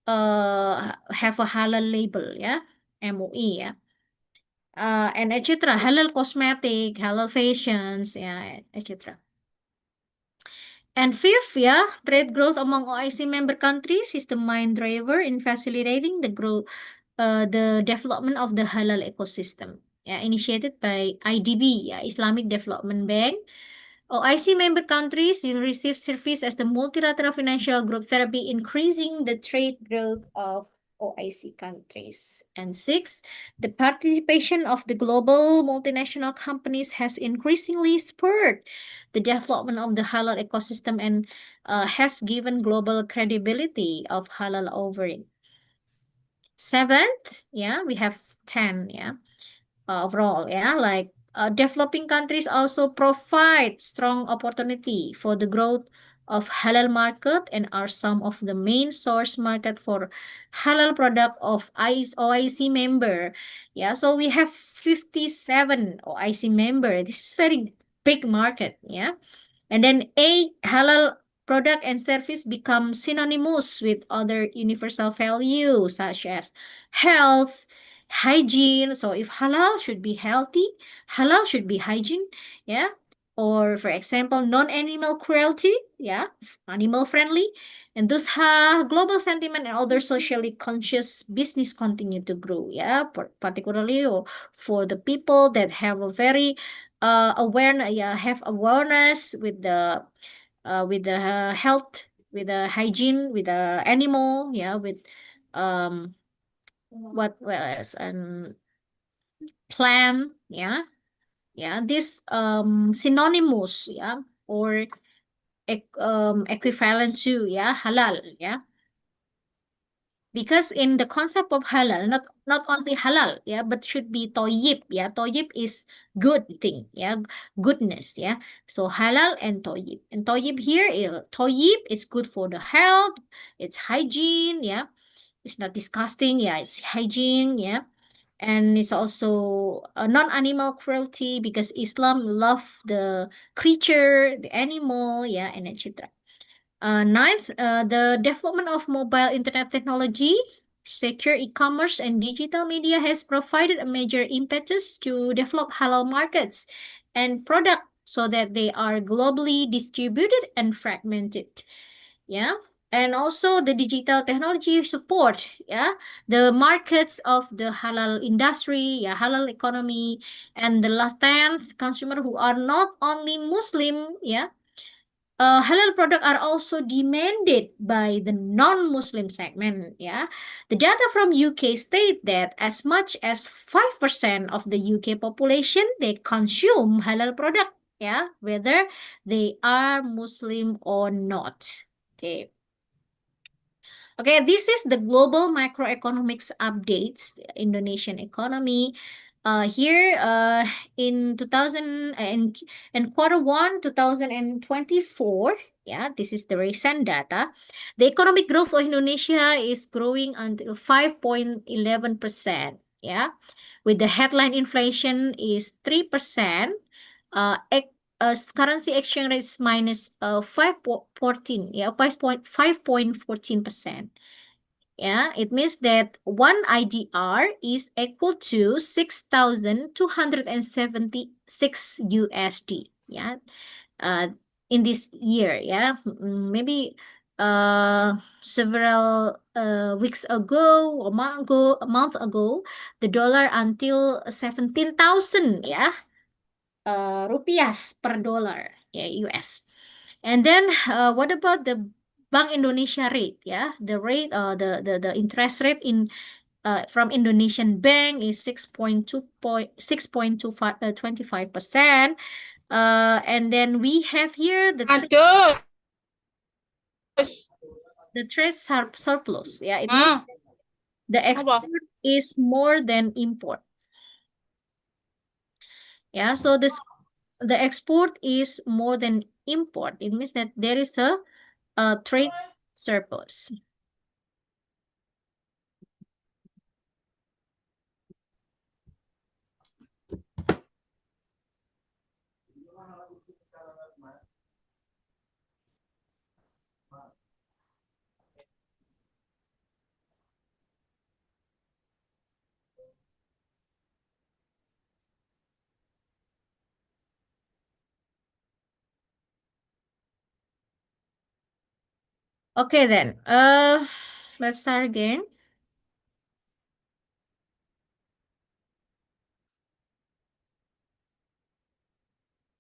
have a halal label, yeah, MOE, yeah. And etc. Halal cosmetic, halal fashions, yeah, etc. And fifth, yeah, trade growth among OIC member countries is the main driver in facilitating the development of the halal ecosystem. Yeah, initiated by IDB, yeah, Islamic Development Bank. OIC member countries will receive service as the multilateral financial group therapy, increasing the trade growth of OIC countries. And six, the participation of the global multinational companies has increasingly spurred the development of the halal ecosystem and has given global credibility of halal offering. Seventh, yeah, we have 10, yeah, overall, yeah, like developing countries also provide strong opportunity for the growth of halal market and are some of the main source market for halal product of OIC member. Yeah, so we have 57 OIC member. This is very big market, yeah. And then halal product and service become synonymous with other universal values such as health, hygiene. So if halal should be healthy, halal should be hygiene, yeah. Or for example, non-animal cruelty, yeah, animal friendly. And thus global sentiment and other socially conscious business continue to grow, yeah, particularly for the people that have a very awareness, yeah, have awareness with the health, with the hygiene, with the animal, yeah, with what else, and plant, yeah, yeah, this synonymous, yeah, or equivalent to, yeah, halal, yeah. Because in the concept of halal, not only halal, yeah, but should be toyib, yeah. Toyib is good thing, yeah, goodness, yeah. So halal and toyib here, toyib is good for the health, it's hygiene, yeah. It's not disgusting, yeah. It's hygiene, yeah. And it's also a non-animal cruelty because Islam love the creature, the animal, yeah, and etc. Ninth, the development of mobile internet technology, secure e-commerce, and digital media has provided a major impetus to develop halal markets and products so that they are globally distributed and fragmented. Yeah. And also the digital technology support, yeah, the markets of the halal industry, yeah, halal economy. And the last 10th, consumer who are not only Muslim, yeah, halal products are also demanded by the non-Muslim segment. Yeah, the data from UK state that as much as 5% of the UK population they consume halal product. Yeah, whether they are Muslim or not. Okay. Okay, this is the global macroeconomics updates, Indonesian economy. Here in 2000 and quarter one 2024, yeah, this is the recent data. The economic growth of Indonesia is growing until 5.11%. Yeah, with the headline inflation is 3%. Currency exchange rate is minus 5.14, yeah, 5.14%. Yeah, it means that one IDR is equal to 6,276 USD. Yeah, in this year. Yeah, maybe several weeks ago, a month ago, the dollar until 17,000 rupiah per dollar, US. And then what about the Bank Indonesia rate? The rate, the interest rate in from Indonesian bank is 6.25%. And then we have here the trade surplus. It means the export is more than import. So the export is more than import. It means that there is a trade surplus. Okay then. Let's start again.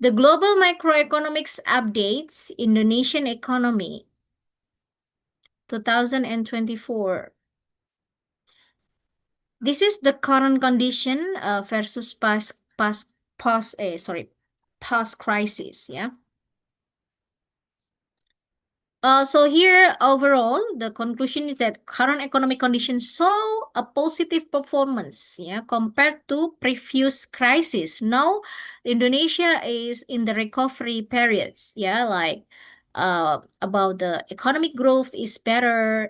The Global Macroeconomics Updates Indonesian Economy 2024. This is the current condition versus past crisis. So here overall, the conclusion is that current economic conditions show a positive performance compared to previous crisis. Now, Indonesia is in the recovery periods, like about the economic growth is better,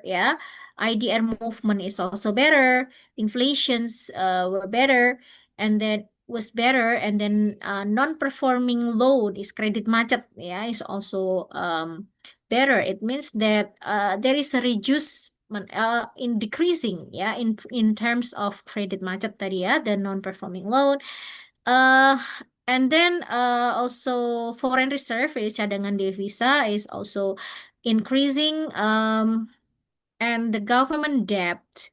IDR movement is also better, inflations were better, and then non-performing loan is credit macet, is also better. It means that there is a reduced in decreasing in terms of credit macet tadi the non-performing loan. And then also foreign reserve is cadangan devisa is also increasing, and the government debt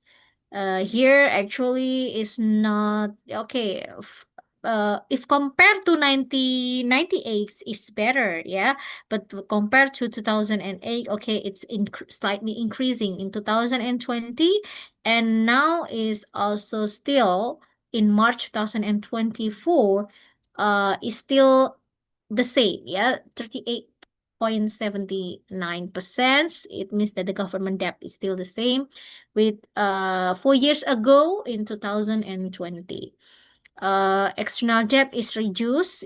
here actually is not okay. If compared to 1998 is better, but compared to 2008, okay, it's slightly increasing in 2020, and now is also still in March 2024 is still the same, 38.79%. It means that the government debt is still the same with 4 years ago in 2020. External debt is reduced,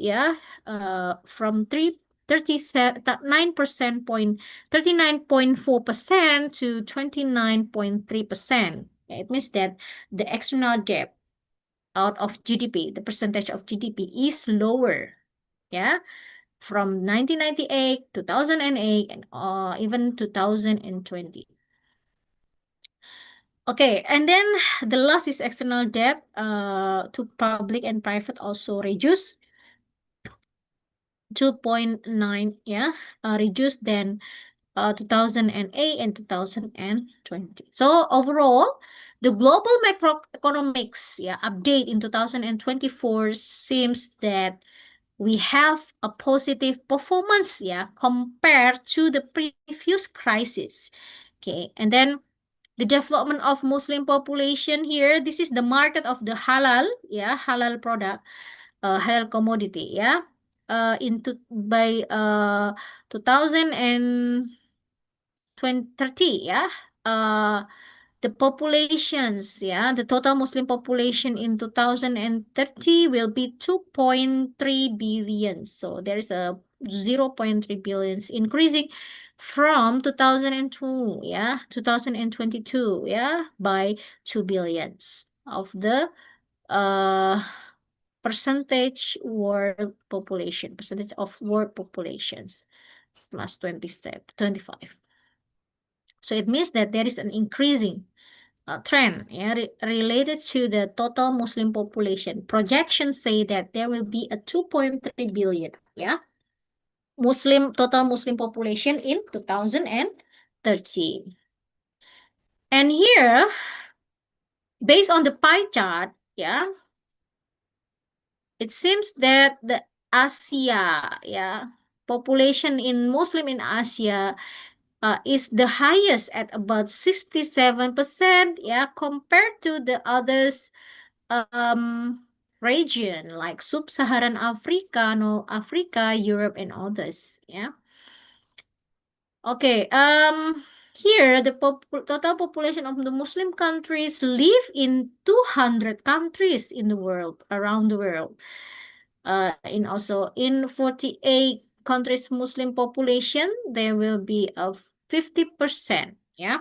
from 39.4% to 29.3%. It means that the external debt out of GDP, the percentage of GDP is lower, from 1998, 2008, and even 2020. Okay, and then the last is external debt to public and private also reduced 2.9, reduced than 2008 and 2020. So overall, the global macroeconomics update in 2024 seems that we have a positive performance compared to the previous crisis. Okay, and then the development of Muslim population here, this is the market of the halal, halal product, halal commodity, into by 2030, the populations, the total Muslim population in 2030 will be 2.3 billion. So there is a 0.3 billions increasing from 2002, 2022, by 2 billions of the percentage of world populations plus 25. So it means that there is an increasing trend related to the total Muslim population. Projections say that there will be a 2.3 billion total Muslim population in 2030. 2030. And here, based on the pie chart, yeah, it seems that the Asia, yeah, population in Muslim in Asia is the highest at about 67%, yeah, compared to the others region like Sub-Saharan Africa, no, Africa, Europe, and others, yeah. Okay, here the total population of the Muslim countries live in 200 countries in the world, around the world. In also in 48 countries Muslim population, there will be a 50%, yeah,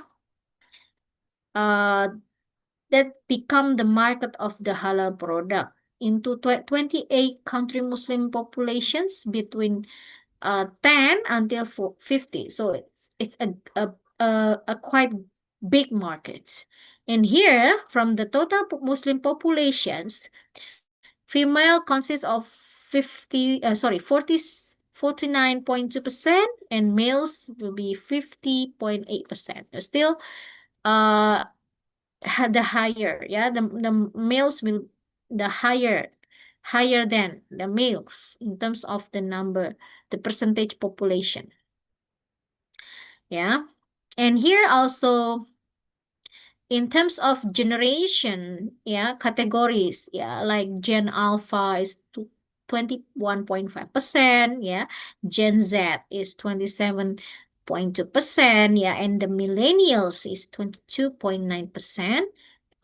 that become the market of the halal product. Into 28 country Muslim populations between 10 until 50. So it's a quite big market. And here, from the total Muslim populations, female consists of 49.2%, and males will be 50.8%. Still, the higher, yeah, the males will the higher than the males in terms of the number, the percentage population. Yeah. And here also, in terms of generation, yeah, categories, yeah, like Gen Alpha is 21.5%, yeah, Gen Z is 27.2%, yeah, and the millennials is 22.9%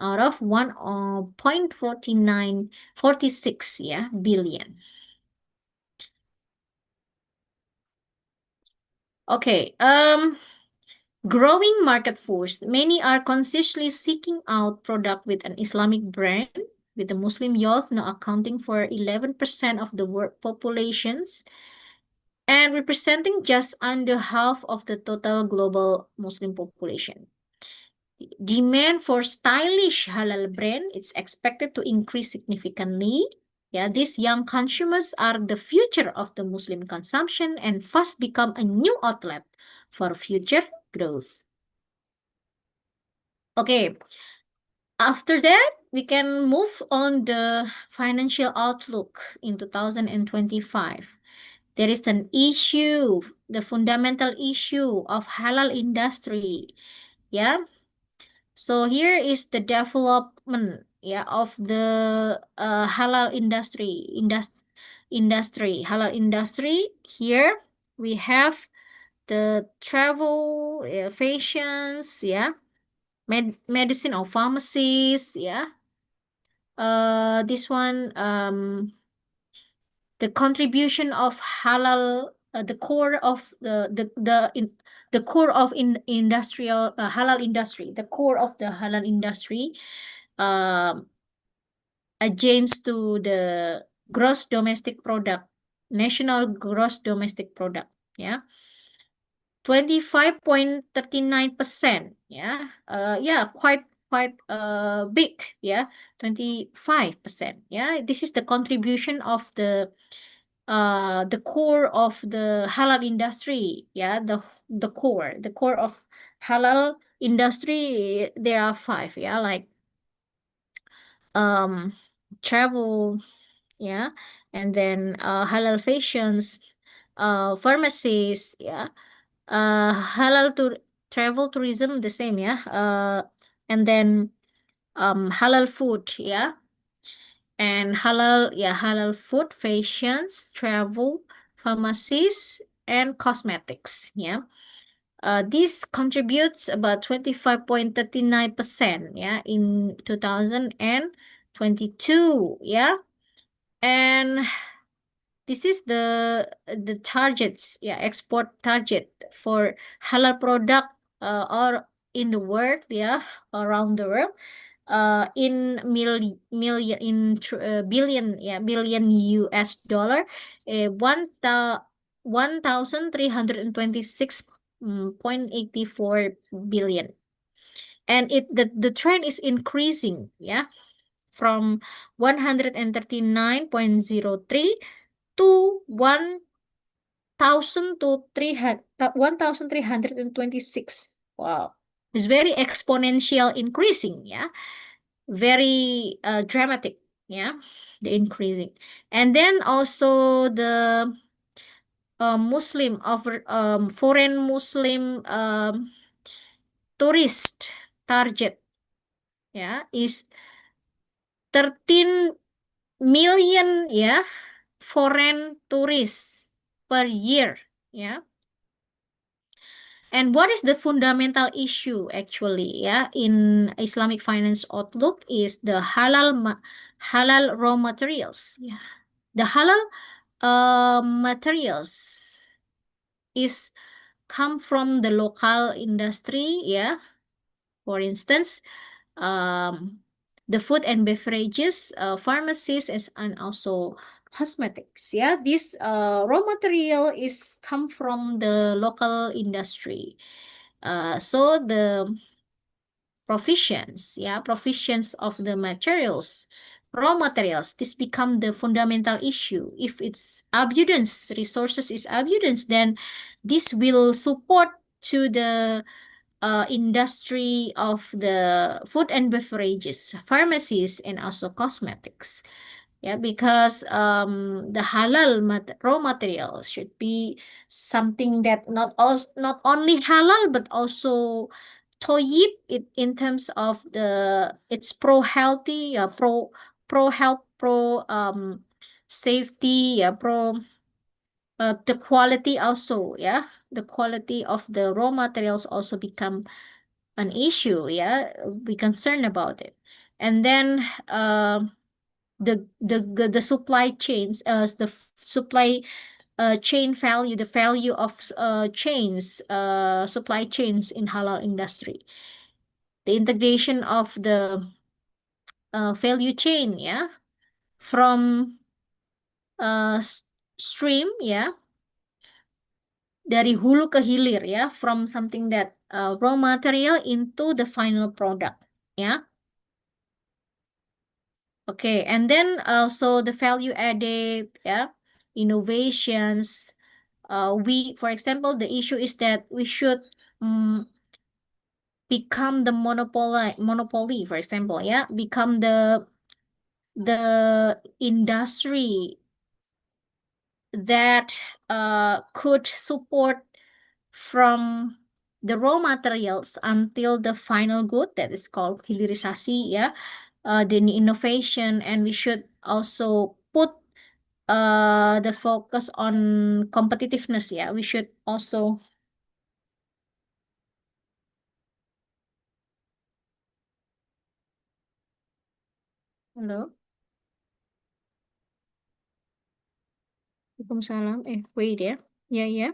out of 1.46, yeah, billion. Okay, growing market force. Many are consciously seeking out product with an Islamic brand, with the Muslim youth now accounting for 11% of the world populations and representing just under half of the total global Muslim population. Demand for stylish halal brand is expected to increase significantly. Yeah, these young consumers are the future of the Muslim consumption and fast become a new outlet for future growth. Okay, after that, we can move on the financial outlook in 2025. There is an issue, the fundamental issue of halal industry. Yeah. So here is the development, yeah, of the halal halal industry. Here we have the travel, fashions, yeah, medicine or pharmacies, yeah. This one, the contribution of halal, the core of the core of industrial halal industry, the core of the halal industry, against to the gross domestic product, national gross domestic product, yeah. 25.39%, yeah, yeah, quite big, yeah, 25%, yeah. This is the contribution of the core of the halal industry, yeah, the core of halal industry. There are five, yeah, like travel, yeah, and then halal fashions, pharmacies, yeah, halal to travel tourism, the same, yeah, and then halal food, yeah, and halal, yeah, halal food, fashions, travel, pharmacies, and cosmetics, yeah. This contributes about 25.39%, yeah, in 2022, yeah. And this is the targets, yeah, export target for halal product or in the world, yeah, around the world, in billion, yeah, billion US dollar, 1,326.84 billion, and the trend is increasing, yeah, from 139.03 to 1,000 to 1,326. Wow, it's very exponential increasing. Yeah, very dramatic. Yeah, the increasing, and then also the Muslim of foreign Muslim tourist target, yeah, is 13 million, yeah, foreign tourists per year, yeah. And what is the fundamental issue actually, yeah, in Islamic finance outlook is the halal raw materials, yeah. The halal materials is come from the local industry, yeah. For instance, the food and beverages, pharmacies, and also cosmetics. Yeah, this raw material is come from the local industry. So the provisions of the materials, raw materials, this become the fundamental issue. If it's abundance, resources is abundance, then this will support to the industry of the food and beverages, pharmacies, and also cosmetics. Yeah, because the raw materials should be something that not only halal but also toyib it in terms of the it's pro healthy, pro health, pro safety, pro the quality also, yeah, the quality of the raw materials also become an issue, yeah, be concerned about it. And then the supply chains, supply chain value, the value of chains, supply chains in halal industry, the integration of the value chain, yeah, from stream, yeah, dari hulu ke hilir, ya, from something that raw material into the final product, ya. Okay, and then also the value added, yeah, innovations. For example, the issue is that we should become the monopoly, for example, yeah, become the industry that could support from the raw materials until the final good, that is called hilirisasi, yeah, the innovation, and we should also put the focus on competitiveness, yeah, we should also Hello. Waalaikumsalam. Wait, yeah. Yeah, yeah.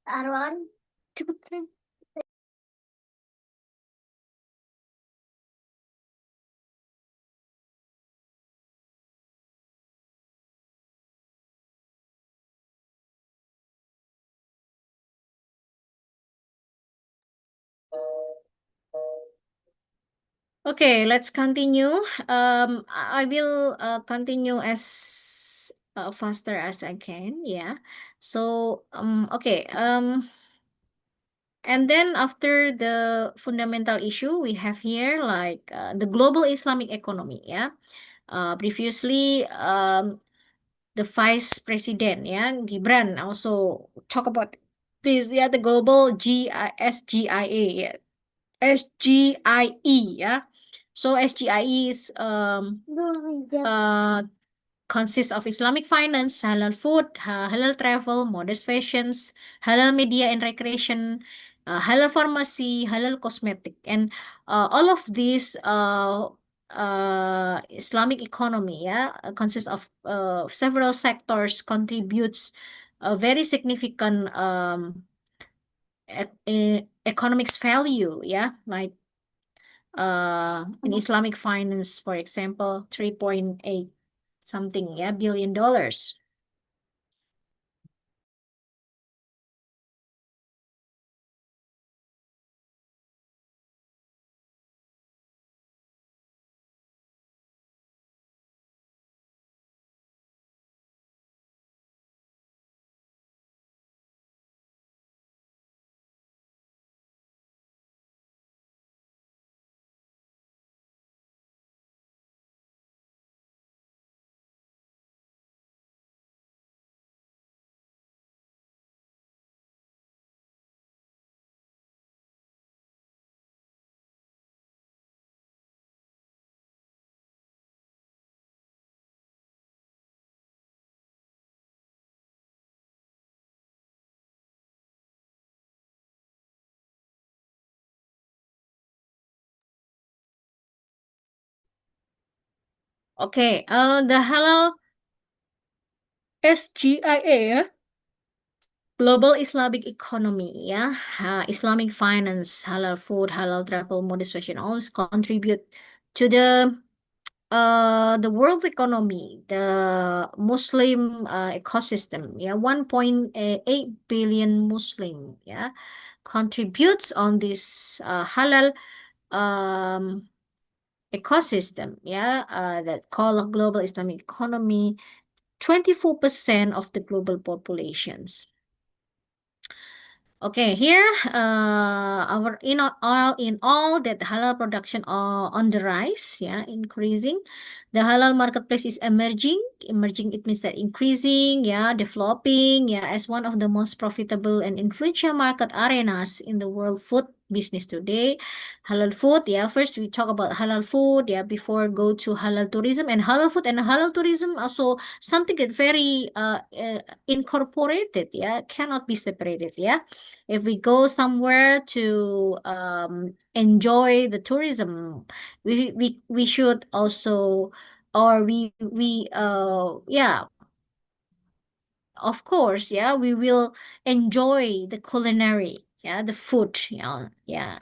Arwan, cepetan. Okay, let's continue. I will continue as faster as I can. Yeah. So, okay. And then after the fundamental issue, we have here like the global Islamic economy. Yeah. Previously, the vice president, yeah, Gibran also talk about this. Yeah, the global SGIA. Yeah. SGIE, yeah. So SGIE is consists of Islamic finance, halal food, halal travel, modest fashions, halal media and recreation, halal pharmacy, halal cosmetic, and all of these Islamic economy, yeah, consists of several sectors, contributes a very significant economics value, yeah, like in Islamic finance, for example, 3.8 something, yeah, billion dollars. Okay, the halal SGIA, yeah, Global Islamic Economy, yeah, Islamic finance, halal food, halal travel, modest fashion, all contribute to the world economy, the Muslim ecosystem, yeah, 1.8 billion Muslim, yeah, contributes on this halal ecosystem, yeah, that call global Islamic economy, 24% of the global populations. Okay, here our in all that halal production are on the rise, yeah, increasing. The halal marketplace is emerging. Emerging, it means that increasing, yeah, developing, yeah, as one of the most profitable and influential market arenas in the world food business today. Halal food, yeah. First we talk about halal food, yeah, before go to halal tourism, and halal food and halal tourism also something that very incorporated, yeah, cannot be separated, yeah. If we go somewhere to enjoy the tourism, we should also, or we yeah, of course, yeah, we will enjoy the culinary, yeah, the food, yeah,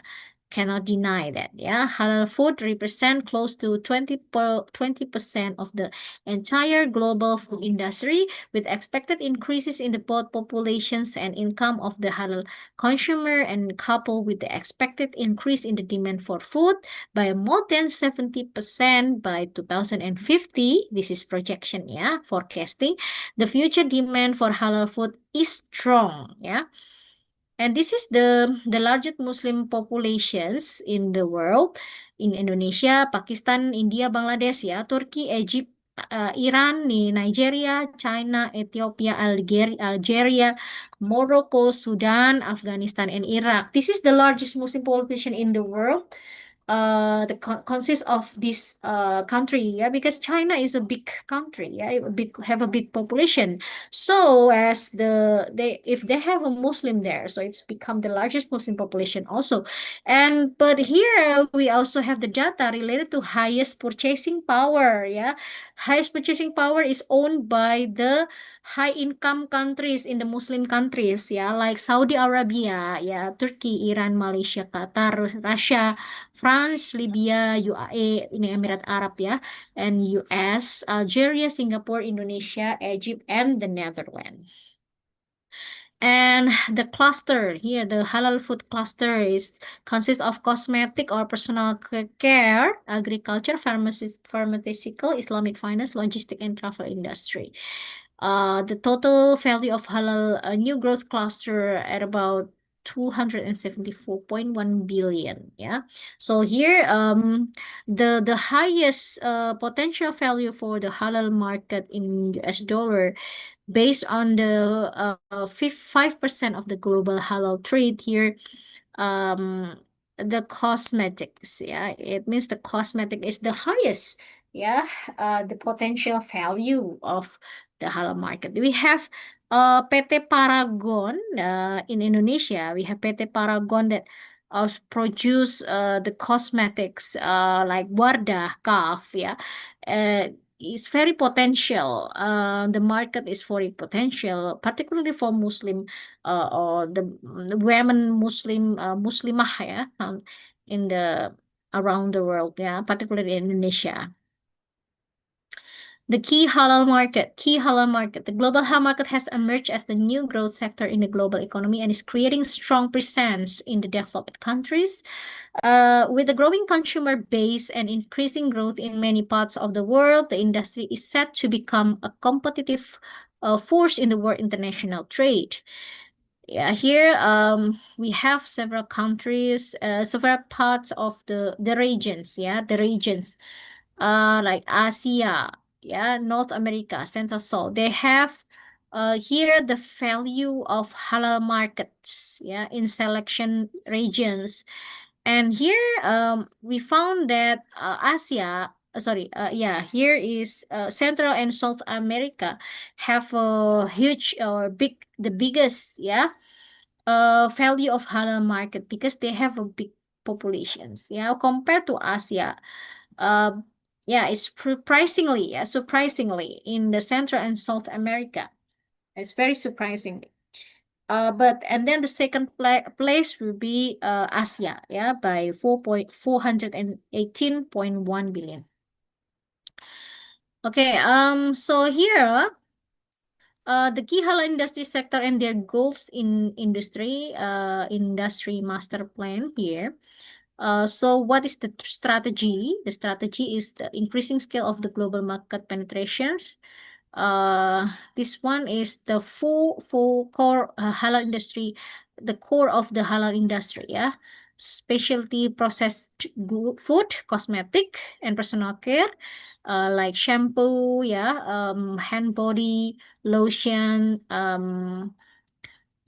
cannot deny that, yeah. Halal food represent close to 20% of the entire global food industry, with expected increases in the both populations and income of the halal consumer, and coupled with the expected increase in the demand for food by more than 70% by 2050. This is projection, yeah, forecasting. The future demand for halal food is strong, yeah. And this is the largest Muslim populations in the world, in Indonesia, Pakistan, India, Bangladesh, ya, Turkey, Egypt, Iran, Nigeria, China, Ethiopia, Algeria, Morocco, Sudan, Afghanistan, and Iraq. This is the largest Muslim population in the world. Consists of this country, yeah, because China is a big country, yeah, have a big population. So as if they have a Muslim there, so it's become the largest Muslim population also. And but here we also have the data related to highest purchasing power, yeah. Highest purchasing power is owned by the high income countries in the Muslim countries, yeah, like Saudi Arabia, yeah, Turkey, Iran, Malaysia, Qatar, Russia, France, Libya, UAE, Uni Emirat Arab, yeah, and US, Algeria, Singapore, Indonesia, Egypt, and the Netherlands. And the cluster here, the halal food cluster, is consists of cosmetic or personal care, agriculture, pharmaceutical, Islamic finance, logistic, and travel industry. The total value of halal new growth cluster at about 274.1 billion. Yeah. So here, the highest potential value for the halal market in US dollar, based on the 5% of the global halal trade here, the cosmetics, yeah, it means the cosmetic is the highest, yeah, the potential value of the halal market. We have PT Paragon in Indonesia. We have PT Paragon that produce the cosmetics like Wardah, Kaf, yeah. Is very potential. The market is very potential, particularly for Muslim or the women Muslim Muslimah, yeah, in the around the world, yeah, particularly in Indonesia. The key halal market. The global halal market has emerged as the new growth sector in the global economy and is creating strong presence in the developed countries. With a growing consumer base and increasing growth in many parts of the world, the industry is set to become a competitive force in the world international trade. Yeah, here we have several countries, several parts of the regions. Yeah, the regions, like Asia, yeah, North America, Central South. They have here the value of halal markets, yeah, in selection regions. And here we found that here is Central and South America have a huge or the biggest, yeah, value of halal market because they have a big populations, yeah, compared to Asia. Uh, yeah, it's surprisingly in the Central and South America. It's very surprising. But and then the second place will be Asia, yeah, by 418.1 billion. Okay, so here the key halal industry sector and their goals in industry master plan here. So what is the strategy? The strategy is the increasing scale of the global market penetrations. This one is the full core halal industry, the core of the halal industry, yeah. Specialty processed food, cosmetic, and personal care, like shampoo, yeah, hand body lotion,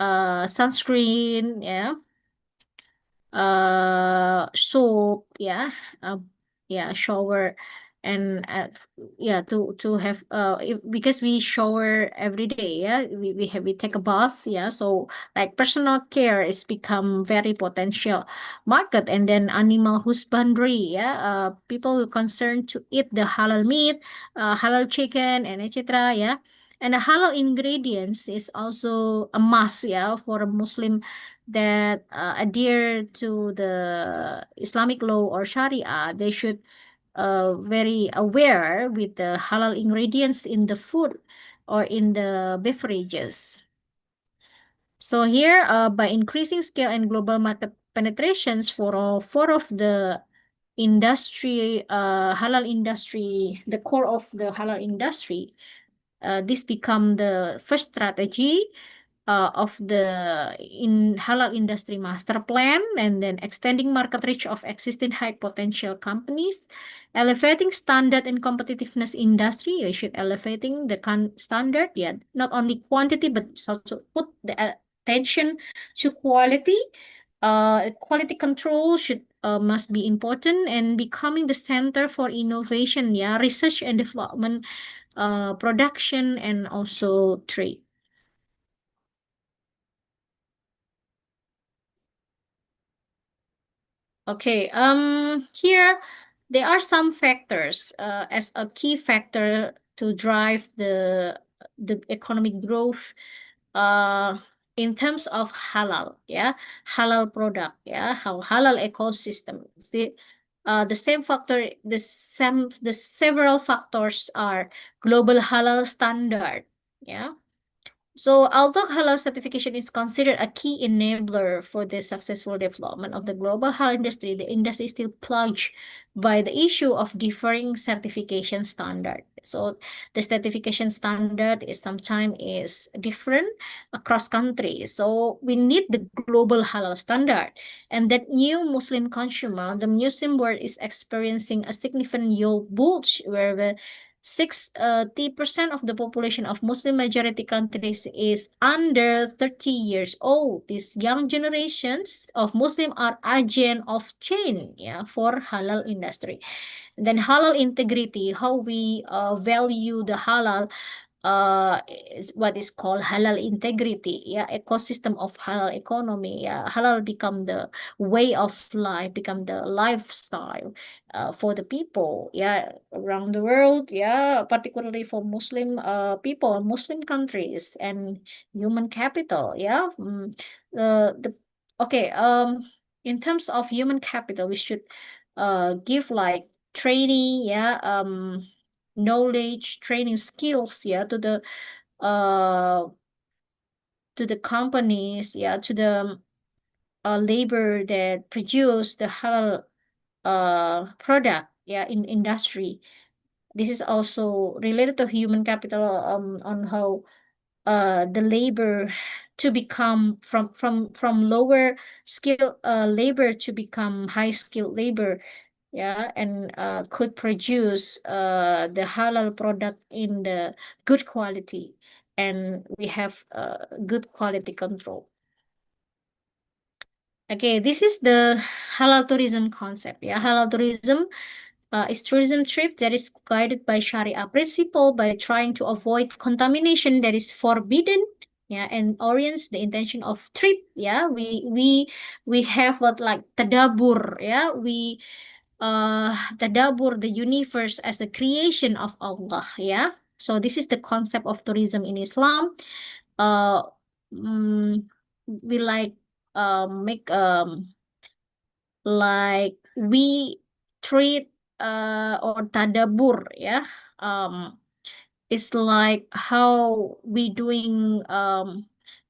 sunscreen, yeah, soap, yeah, uh, yeah, shower, and yeah, to have because we shower every day, yeah, we take a bath, yeah, so like personal care is become very potential market. And then animal husbandry, yeah, people who concerned to eat the halal meat, halal chicken, and etc., yeah. And the halal ingredients is also a must, yeah, for a Muslim that adhere to the Islamic law or Sharia. They should very aware with the halal ingredients in the food or in the beverages. So here, by increasing scale and global market penetrations for all four of the industry, halal industry, the core of the halal industry, this become the first strategy of the in halal industry master plan, and then extending market reach of existing high potential companies, elevating standard and competitiveness industry. You should elevating the standard, yeah, not only quantity but also put the attention to quality. Quality control should must be important, and becoming the center for innovation, yeah, research and development, production, and also trade. Okay, here there are some factors as a key factor to drive the economic growth in terms of halal, halal product, how halal ecosystem. The same factor, the several factors are global halal standard, So although halal certification is considered a key enabler for the successful development of the global halal industry, the industry is still plagued by the issue of differing certification standard. So the certification standard is sometimes is different across countries. So we need the global halal standard. And that new Muslim consumer, the Muslim world is experiencing a significant yield bulge where the 60% of the population of Muslim majority countries is under 30 years old. These young generations of Muslim are agent of change, for halal industry. Then halal integrity, how we value the halal, is what is called halal integrity, ecosystem of halal economy. Halal become the way of life, become the lifestyle for the people, around the world, particularly for Muslim people, Muslim countries, and human capital, the okay, in terms of human capital, we should give like training, knowledge, training skills, to the companies, to the labor that produce the halal product, in industry. This is also related to human capital, on how the labor to become from lower skill labor to become high skilled labor, and could produce the halal product in the good quality, and we have good quality control. Okay, this is the halal tourism concept. Halal tourism is tourism trip that is guided by Sharia principle by trying to avoid contamination that is forbidden, and orients the intention of trip. We have what like tadabur, we tadabur the universe as a creation of Allah, So this is the concept of tourism in Islam. We like make like we treat or tadabur, it's like how we doing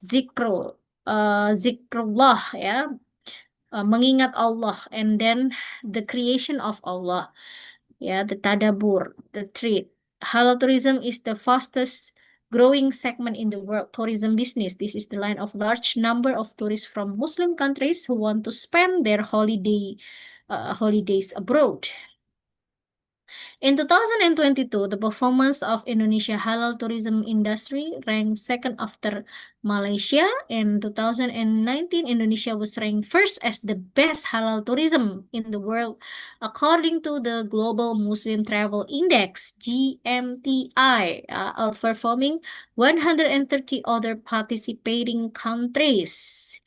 zikrullah, mengingat Allah, and then the creation of Allah, the tadabur, the treat. Halal tourism is the fastest growing segment in the world tourism business. This is the line of large number of tourists from Muslim countries who want to spend their holidays abroad. In 2022, the performance of Indonesia halal tourism industry ranked second after Malaysia. In 2019, Indonesia was ranked first as the best halal tourism in the world, according to the Global Muslim Travel Index, GMTI, outperforming 130 other participating countries.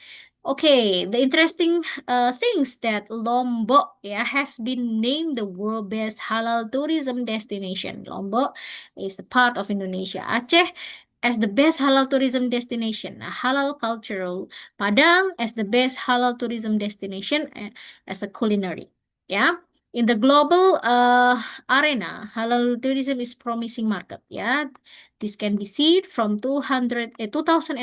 Okay, the interesting things that Lombok has been named the world best halal tourism destination. Lombok is a part of Indonesia. Aceh as the best halal tourism destination. Halal cultural. Padang as the best halal tourism destination as a culinary. In the global arena, halal tourism is promising market. This can be seen from 2019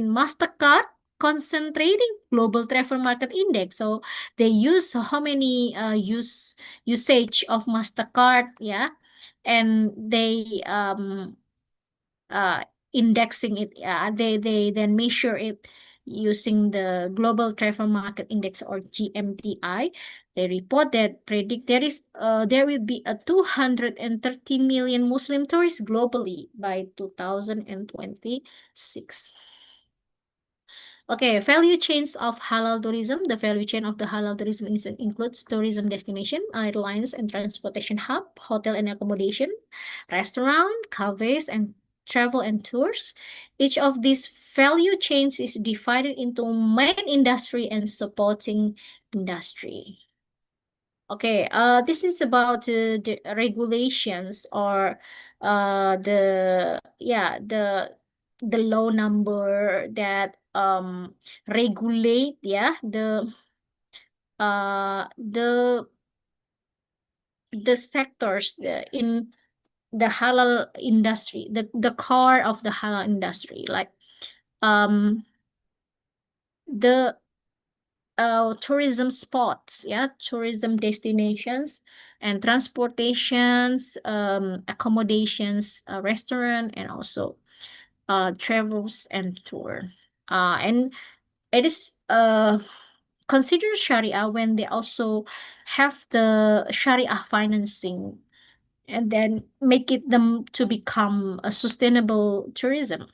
Mastercard concentrating global travel market index. So they use how many usage of Mastercard, and they indexing it. They then measure it using the global travel market index, or GMTI. They report that predict there will be a 230 million Muslim tourists globally by 2026. Okay, value chains of halal tourism. The value chain of the halal tourism includes tourism destination, airlines and transportation hub, hotel and accommodation, restaurant, cafes, and travel and tours. Each of these value chains is divided into main industry and supporting industry. Okay, this is about the regulations or the low number that regulate the sectors in the halal industry, the core of the halal industry, like the tourism spots, tourism destinations and transportations, accommodations, restaurant, and also travels and tour. And it is considered Sharia when they also have the Sharia financing and then make it them to become a sustainable tourism.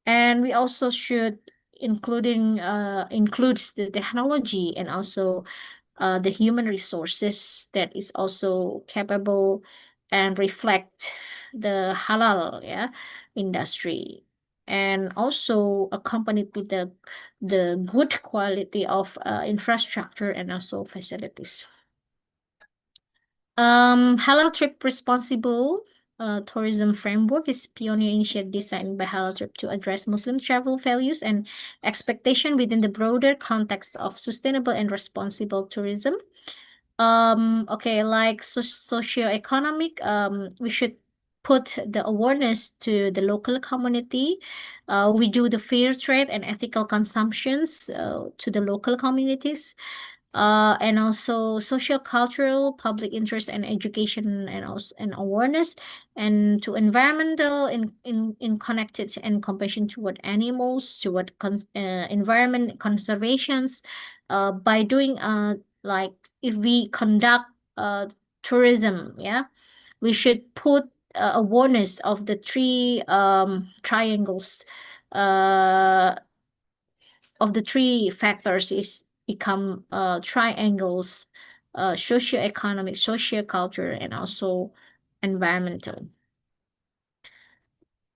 And we also should includes the technology and also the human resources that is also capable and reflect the halal industry, and also accompanied with the good quality of infrastructure and also facilities. Halal Trip Responsible Tourism Framework is pioneer initiative designed by Halal Trip to address Muslim travel values and expectation within the broader context of sustainable and responsible tourism. Okay, like socioeconomic, we should put the awareness to the local community. We do the fair trade and ethical consumptions to the local communities, and also social cultural public interest and education and also and awareness, and to environmental in connected and compassion toward animals, toward environment conservations, by doing like if we conduct tourism, we should put awareness of the three triangles of the three factors is become triangles: socioeconomic, sociocultural, and also environmental.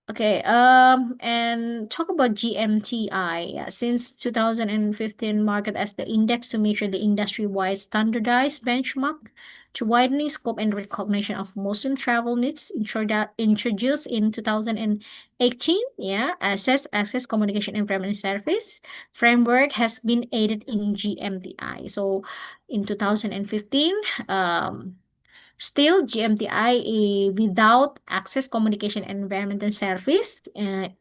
Okay, and talk about GMTI. Yeah, since 2015, market as the index to measure the industry-wide standardized benchmark to widening scope and recognition of Muslim travel needs, introduced in 2018. Access Communication Environment Service framework has been added in GMTI. So in 2015, still, GMTI without access communication and environmental services, and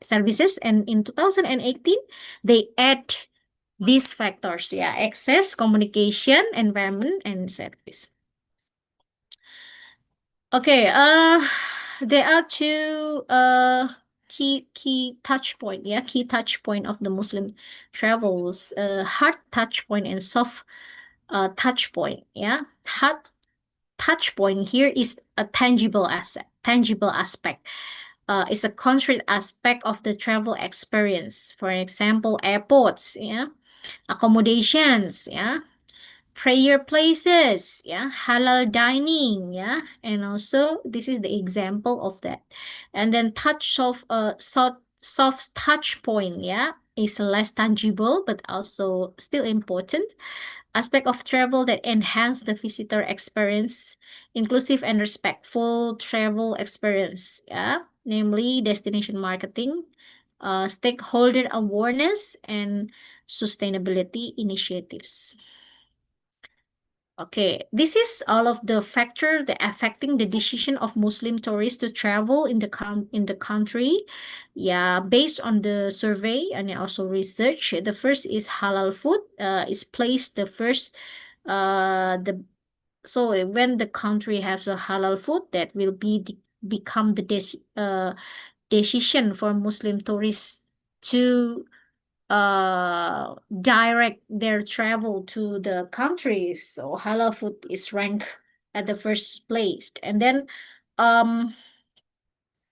in 2018 they add these factors, access, communication, environment, and service. Okay, there are two key touch point, key touch point of the Muslim travels, hard touch point and soft touch point. Hard touch point here is a tangible aspect. It's a concrete aspect of the travel experience. For example, airports, accommodations, prayer places, halal dining, and also this is the example of that. And then soft touch point, is less tangible but also still important aspect of travel that enhance the visitor experience, inclusive and respectful travel experience, namely destination marketing, stakeholder awareness, and sustainability initiatives. Okay, this is all of the factor that affecting the decision of Muslim tourists to travel in the country. Based on the survey and also research, the first is halal food. Is placed the first. So when the country has a halal food, that will become the decision for Muslim tourists to direct their travel to the countries. So halal food is ranked at the first place, and then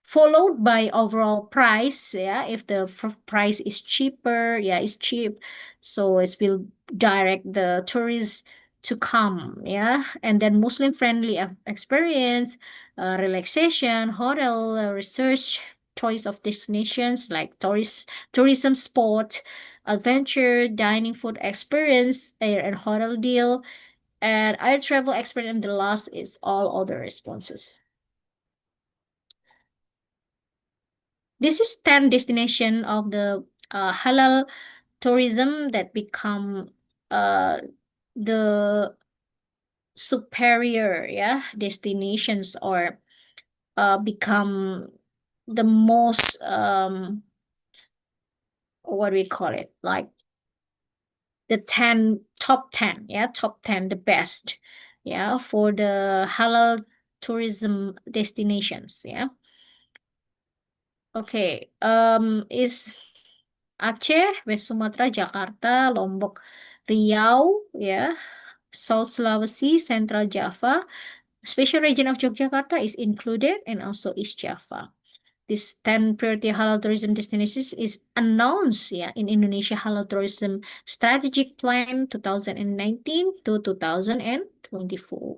followed by overall price. If the price is cheaper, it's cheap, so it will direct the tourists to come. And then Muslim friendly experience, relaxation, hotel, research, choice of destinations like tourism spot, adventure, dining, food experience, air and hotel deal, and air travel experience. And the last is all other responses. this is 10 destination of the halal tourism that become the superior destinations, or become the most what do we call it, like the 10 top 10, top 10 the best for the halal tourism destinations. Okay, is Aceh, West Sumatra, Jakarta, Lombok, Riau, South Sulawesi, Central Java. Special region of Yogyakarta is included, and also East Java. This 10 priority halal tourism destinations is announced in Indonesia Halal Tourism Strategic Plan 2019 to 2024.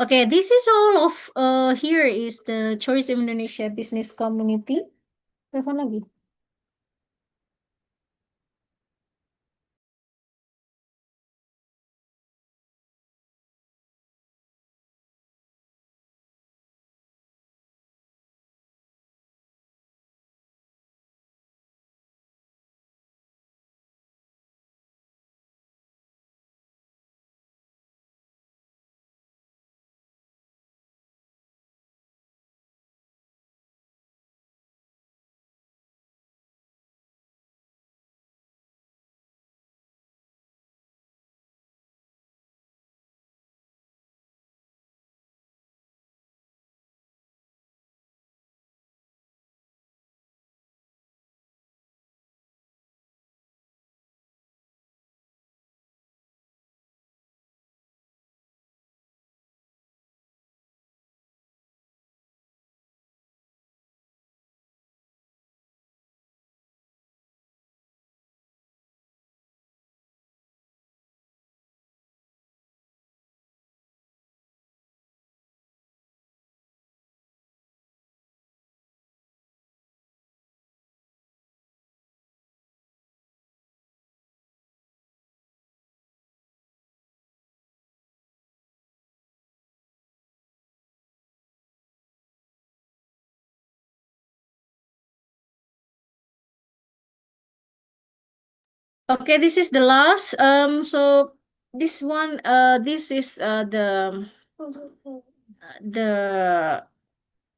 Okay, this is all of here is the Tourism Indonesia business community. Telepon lagi. Okay, this is the last. So this one, this is the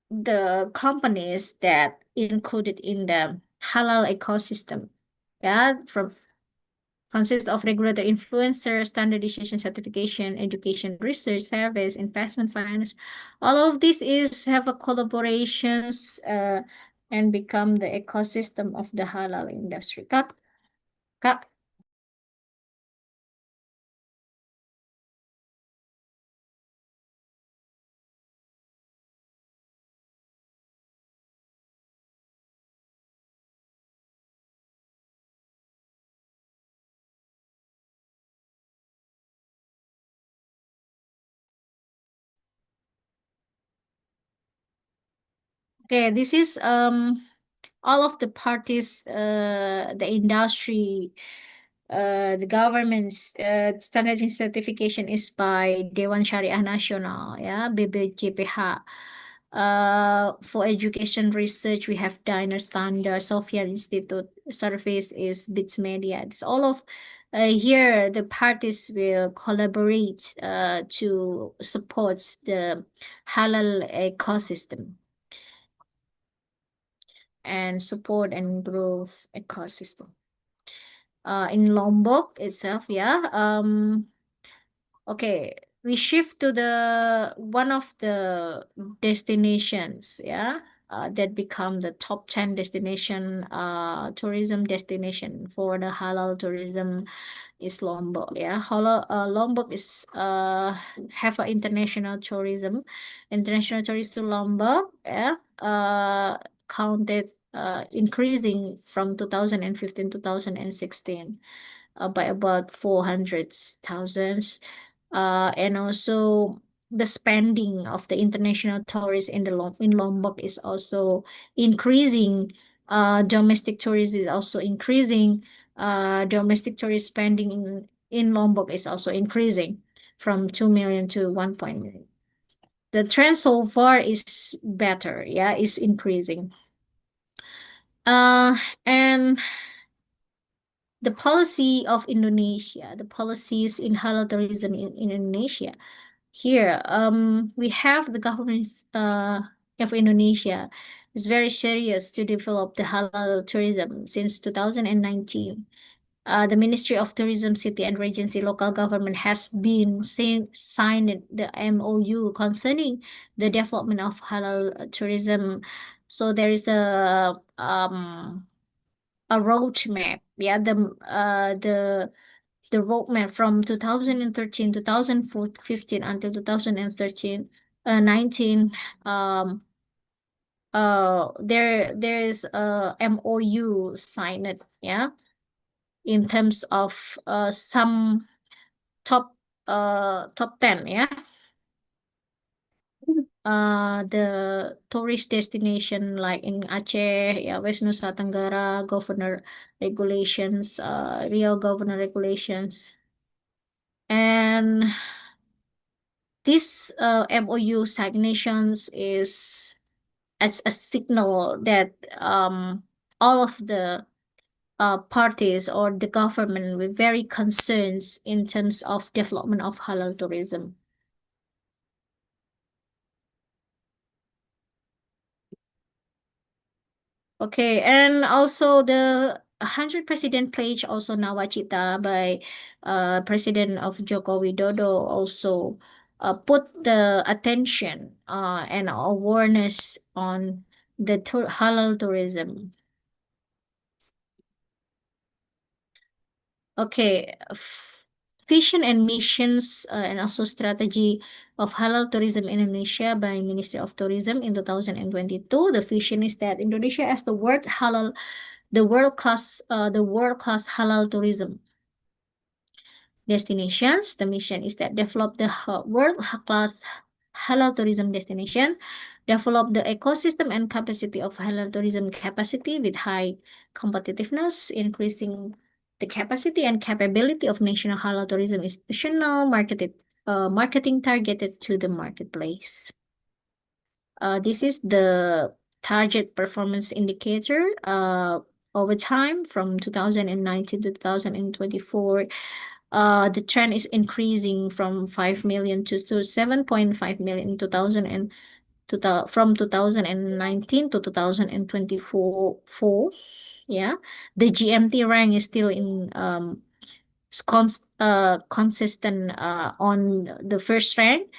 the companies that included in the halal ecosystem. From consists of regulator influencer, standardization, certification, education, research, service, investment, finance. All of this is have a collaborations and become the ecosystem of the halal industry. Kak. Okay, this is all of the parties, the industry, the government's standard certification is by Dewan Syariah Nasional, BBJPH. For education research, we have Diner Standard, Software Institute. Service is Bits Media. It's all of here the parties will collaborate to support the halal ecosystem and support and growth ecosystem. In Lombok itself, okay, we shift to the one of the destinations, that become the top 10 destination, tourism destination for the halal tourism is Lombok. Lombok is have an international tourism. International tourists to Lombok, counted increasing from 2015 to 2016 by about 400,000. And also the spending of the international tourists in in Lombok is also increasing. Domestic tourism is also increasing. Domestic tourist spending in Lombok is also increasing from 2 million to 1 million. the trend so far is better, yeah, is increasing. And the policy of Indonesia, the policies in halal tourism in Indonesia. Here, we have the government of Indonesia is very serious to develop the halal tourism since 2019. The Ministry of Tourism, City and Regency local government has been signed the MOU concerning the development of halal tourism. So there is a roadmap. Yeah, the roadmap from 2013, 2015 until 2013, 19. There is a MOU signed. Yeah, in terms of some top 10. Yeah. The tourist destination like in Aceh, yeah, West Nusa Tenggara, governor regulations, real governor regulations. And this MOU signations is as a signal that all of the parties or the government were very concerned in terms of development of halal tourism. Okay, and also the 100 President Pledge, also Nawacita by President of Joko Widodo, also put the attention and awareness on the halal tourism. Okay, vision and missions and also strategy of halal tourism in Indonesia by Ministry of Tourism in 2022. The vision is that Indonesia as the world class halal tourism destinations. The mission is that develop the world class halal tourism destination, develop the ecosystem and capacity of halal tourism capacity with high competitiveness, increasing the capacity and capability of national halal tourism institutional marketing targeted to the marketplace. This is the target performance indicator over time from 2019 to 2024. The trend is increasing from 5 million to 7.5 million in 2000 and from 2019 to 2024. Yeah, the GMT rank is still in consistent on the first rank,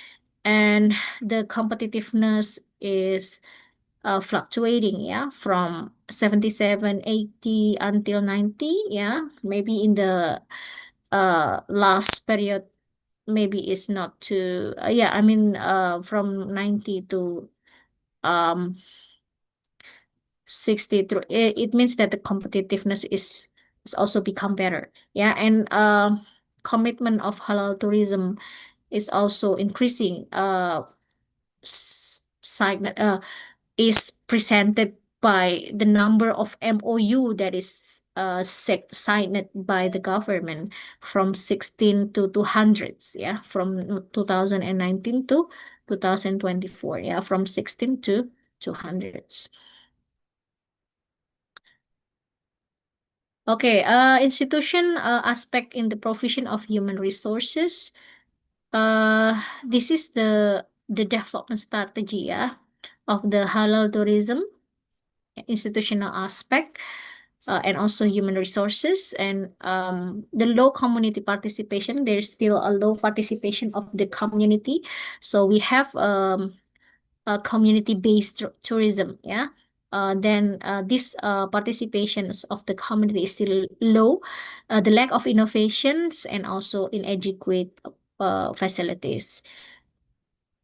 and the competitiveness is fluctuating, yeah, from 77, 80 until 90. Yeah, maybe in the last period, maybe it's not too yeah, I mean from 90 to 60 through it means that the competitiveness is also become better. Yeah, and commitment of halal tourism is also increasing. Is presented by the number of MOU that is signed by the government from 16 to 200s. Yeah, from 2019 to 2024. Yeah, from 16 to 200s. Okay, institution aspect in the provision of human resources. This is the development strategy, yeah, of the halal tourism institutional aspect. And also human resources and the low community participation. There's still a low participation of the community. So we have a community-based tourism, yeah. Then this participations of the community is still low. The lack of innovations and also inadequate facilities.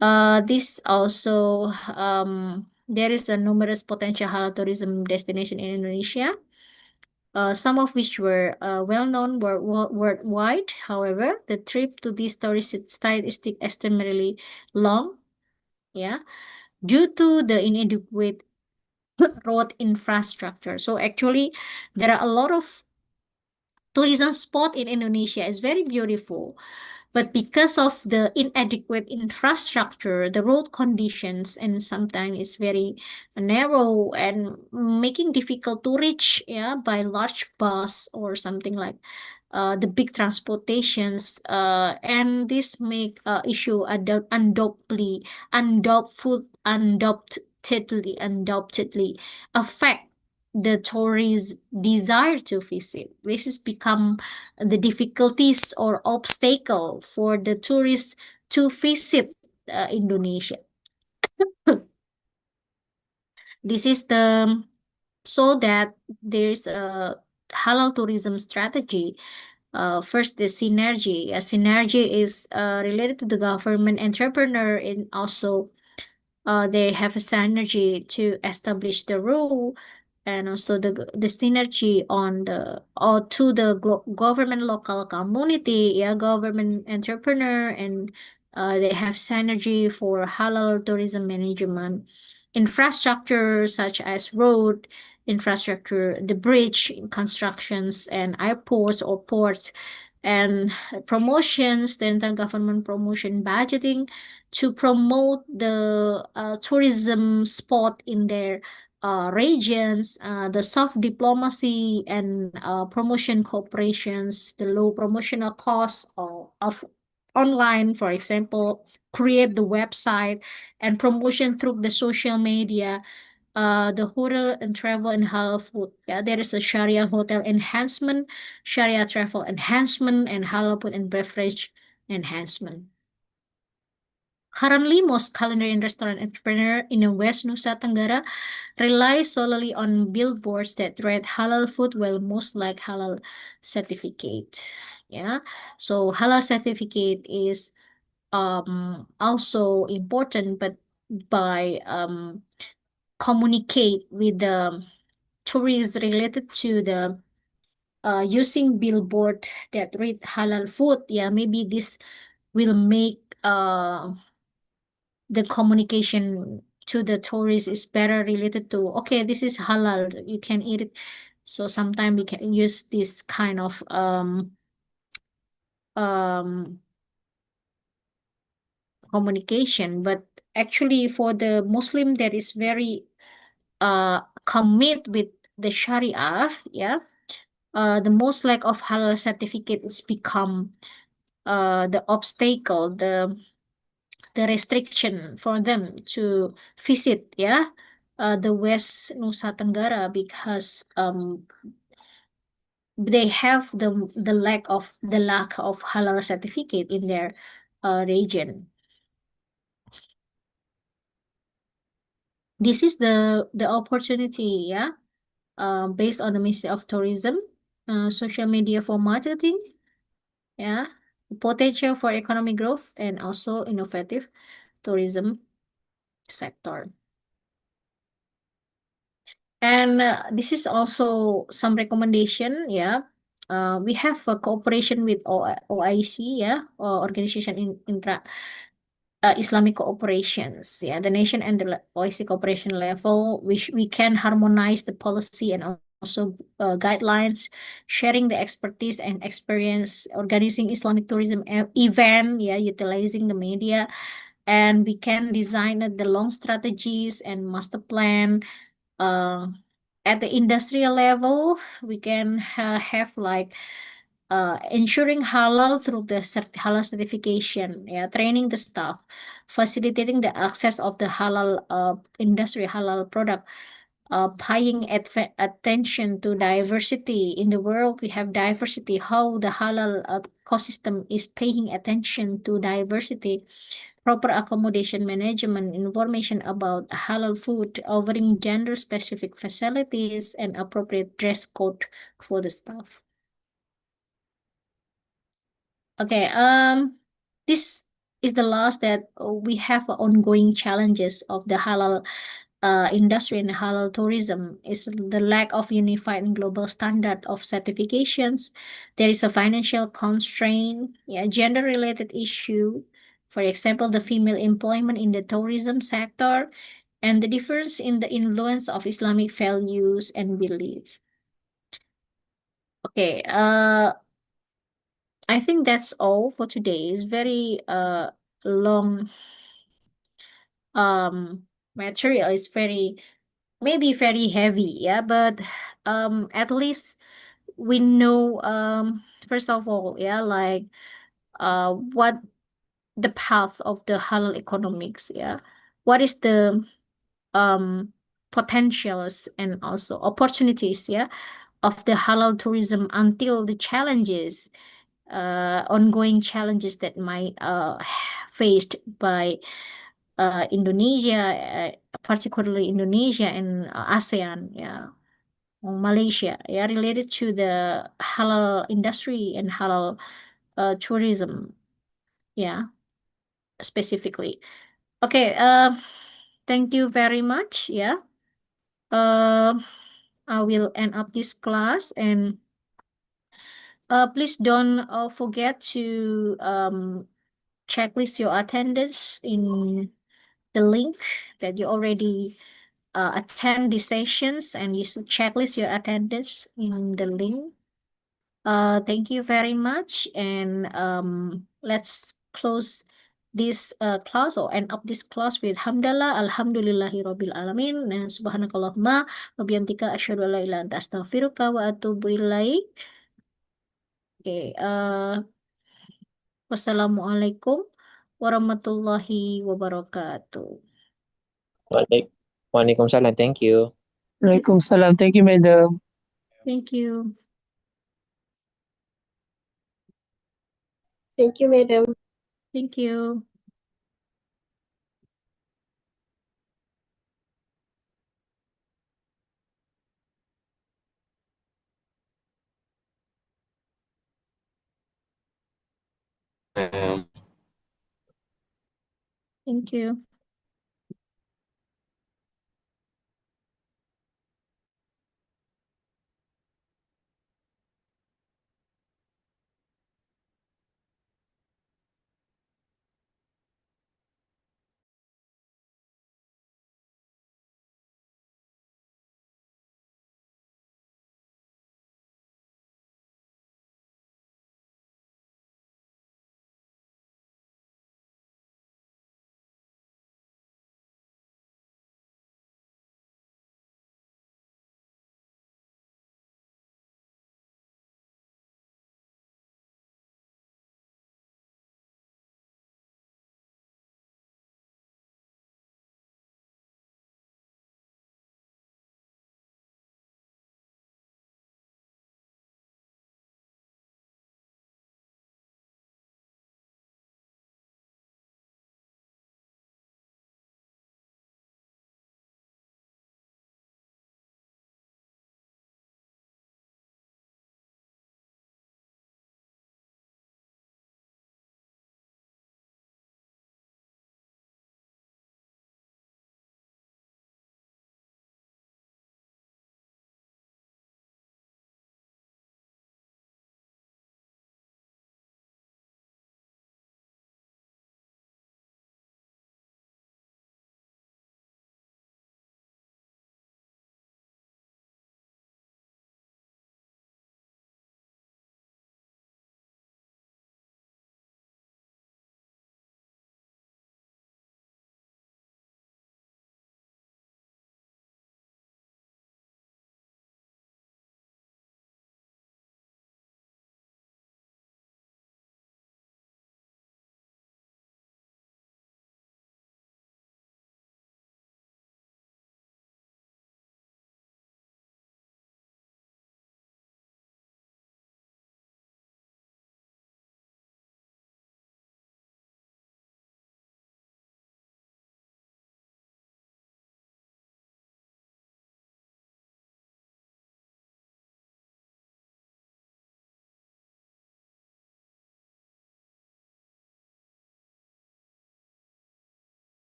This also there is a numerous potential halal tourism destination in Indonesia. Some of which were well known worldwide. However, the trip to these tourist sites is extremely long. Yeah, due to the inadequate road infrastructure. So actually, there are a lot of tourism spot in Indonesia. It's very beautiful. But because of the inadequate infrastructure, the road conditions, and sometimes it's very narrow and making difficult to reach, yeah, by large bus or something like the big transportations, and this make issue undoubtedly affect the tourists' desire to visit. This has become the difficulties or obstacle for the tourists to visit Indonesia. This is the so that there's a halal tourism strategy. First, the synergy. A synergy is related to the government entrepreneur, and also they have a synergy to establish the rule, and also the synergy on the or to the government local community, yeah, government entrepreneur, and they have synergy for halal tourism management infrastructure such as road infrastructure, the bridge constructions, and airports or ports, and promotions, the intergovernment promotion budgeting to promote the tourism spot in their regions, the soft diplomacy and promotion cooperations, the low promotional costs of online, for example, create the website and promotion through the social media, the hotel and travel and halal food. Yeah, there is a Sharia hotel enhancement, Sharia travel enhancement, and halal food and beverage enhancement. Currently, most culinary and restaurant entrepreneur in the West Nusa Tenggara rely solely on billboards that read halal food, while most like halal certificate. Yeah, so halal certificate is also important, but by communicate with the tourists related to the using billboard that read halal food. Yeah, maybe this will make the communication to the tourists is better related to, okay, this is halal, you can eat it. So sometimes we can use this kind of um communication. But actually for the Muslim that is very commit with the Sharia, yeah, the most lack of halal certificate is become the obstacle, the restriction for them to visit, yeah, the West Nusa Tenggara, because they have the lack of halal certificate in their region. This is the opportunity, yeah, based on the Ministry of Tourism, social media for marketing, yeah, potential for economic growth, and also innovative tourism sector. And this is also some recommendation, yeah. We have a cooperation with OIC, yeah, or Organization in Intra Islamic Cooperations, yeah, the nation and the OIC cooperation level, which we can harmonize the policy and also guidelines, sharing the expertise and experience, organizing Islamic tourism event, yeah, utilizing the media, and we can design the long strategies and master plan. At the industrial level, we can have like ensuring halal through the halal certification, yeah, training the staff, facilitating the access of the halal industry, halal product, paying attention to diversity in the world. We have diversity, how the halal ecosystem is paying attention to diversity, proper accommodation management, information about halal food, offering gender-specific facilities, and appropriate dress code for the staff. Okay, this is the last that we have ongoing challenges of the halal industry and halal tourism is the lack of unified and global standard of certifications. There is a financial constraint, yeah, gender-related issue, for example, the female employment in the tourism sector, and the difference in the influence of Islamic values and beliefs. Okay, I think that's all for today. It's very long material. It's very maybe very heavy, yeah, but at least we know first of all, yeah, like what the path of the halal economics, yeah. What is the potentials and also opportunities, yeah, of the halal tourism until the challenges, ongoing challenges that might faced by Indonesia, particularly Indonesia and ASEAN, yeah, or Malaysia, yeah, related to the halal industry and halal tourism, yeah, specifically. Okay, thank you very much, yeah. I will end up this class and please don't forget to checklist your attendance in the link that you already attend the sessions, and you should checklist your attendance in the link. Thank you very much, and let's close this class or end up this class with hamdalah alhamdulillahi rabbil alamin dan subhanakallahumma wa bihamdika asyhadu an la ilaha illa anta astaghfiruka wa atubu ilaik. Okay, wassalamualaikum warahmatullahi wabarakatuh. Waalaikumsalam. Thank you. Waalaikumsalam. Thank you, madam. Thank you. Thank you, madam. Thank you. Thank you.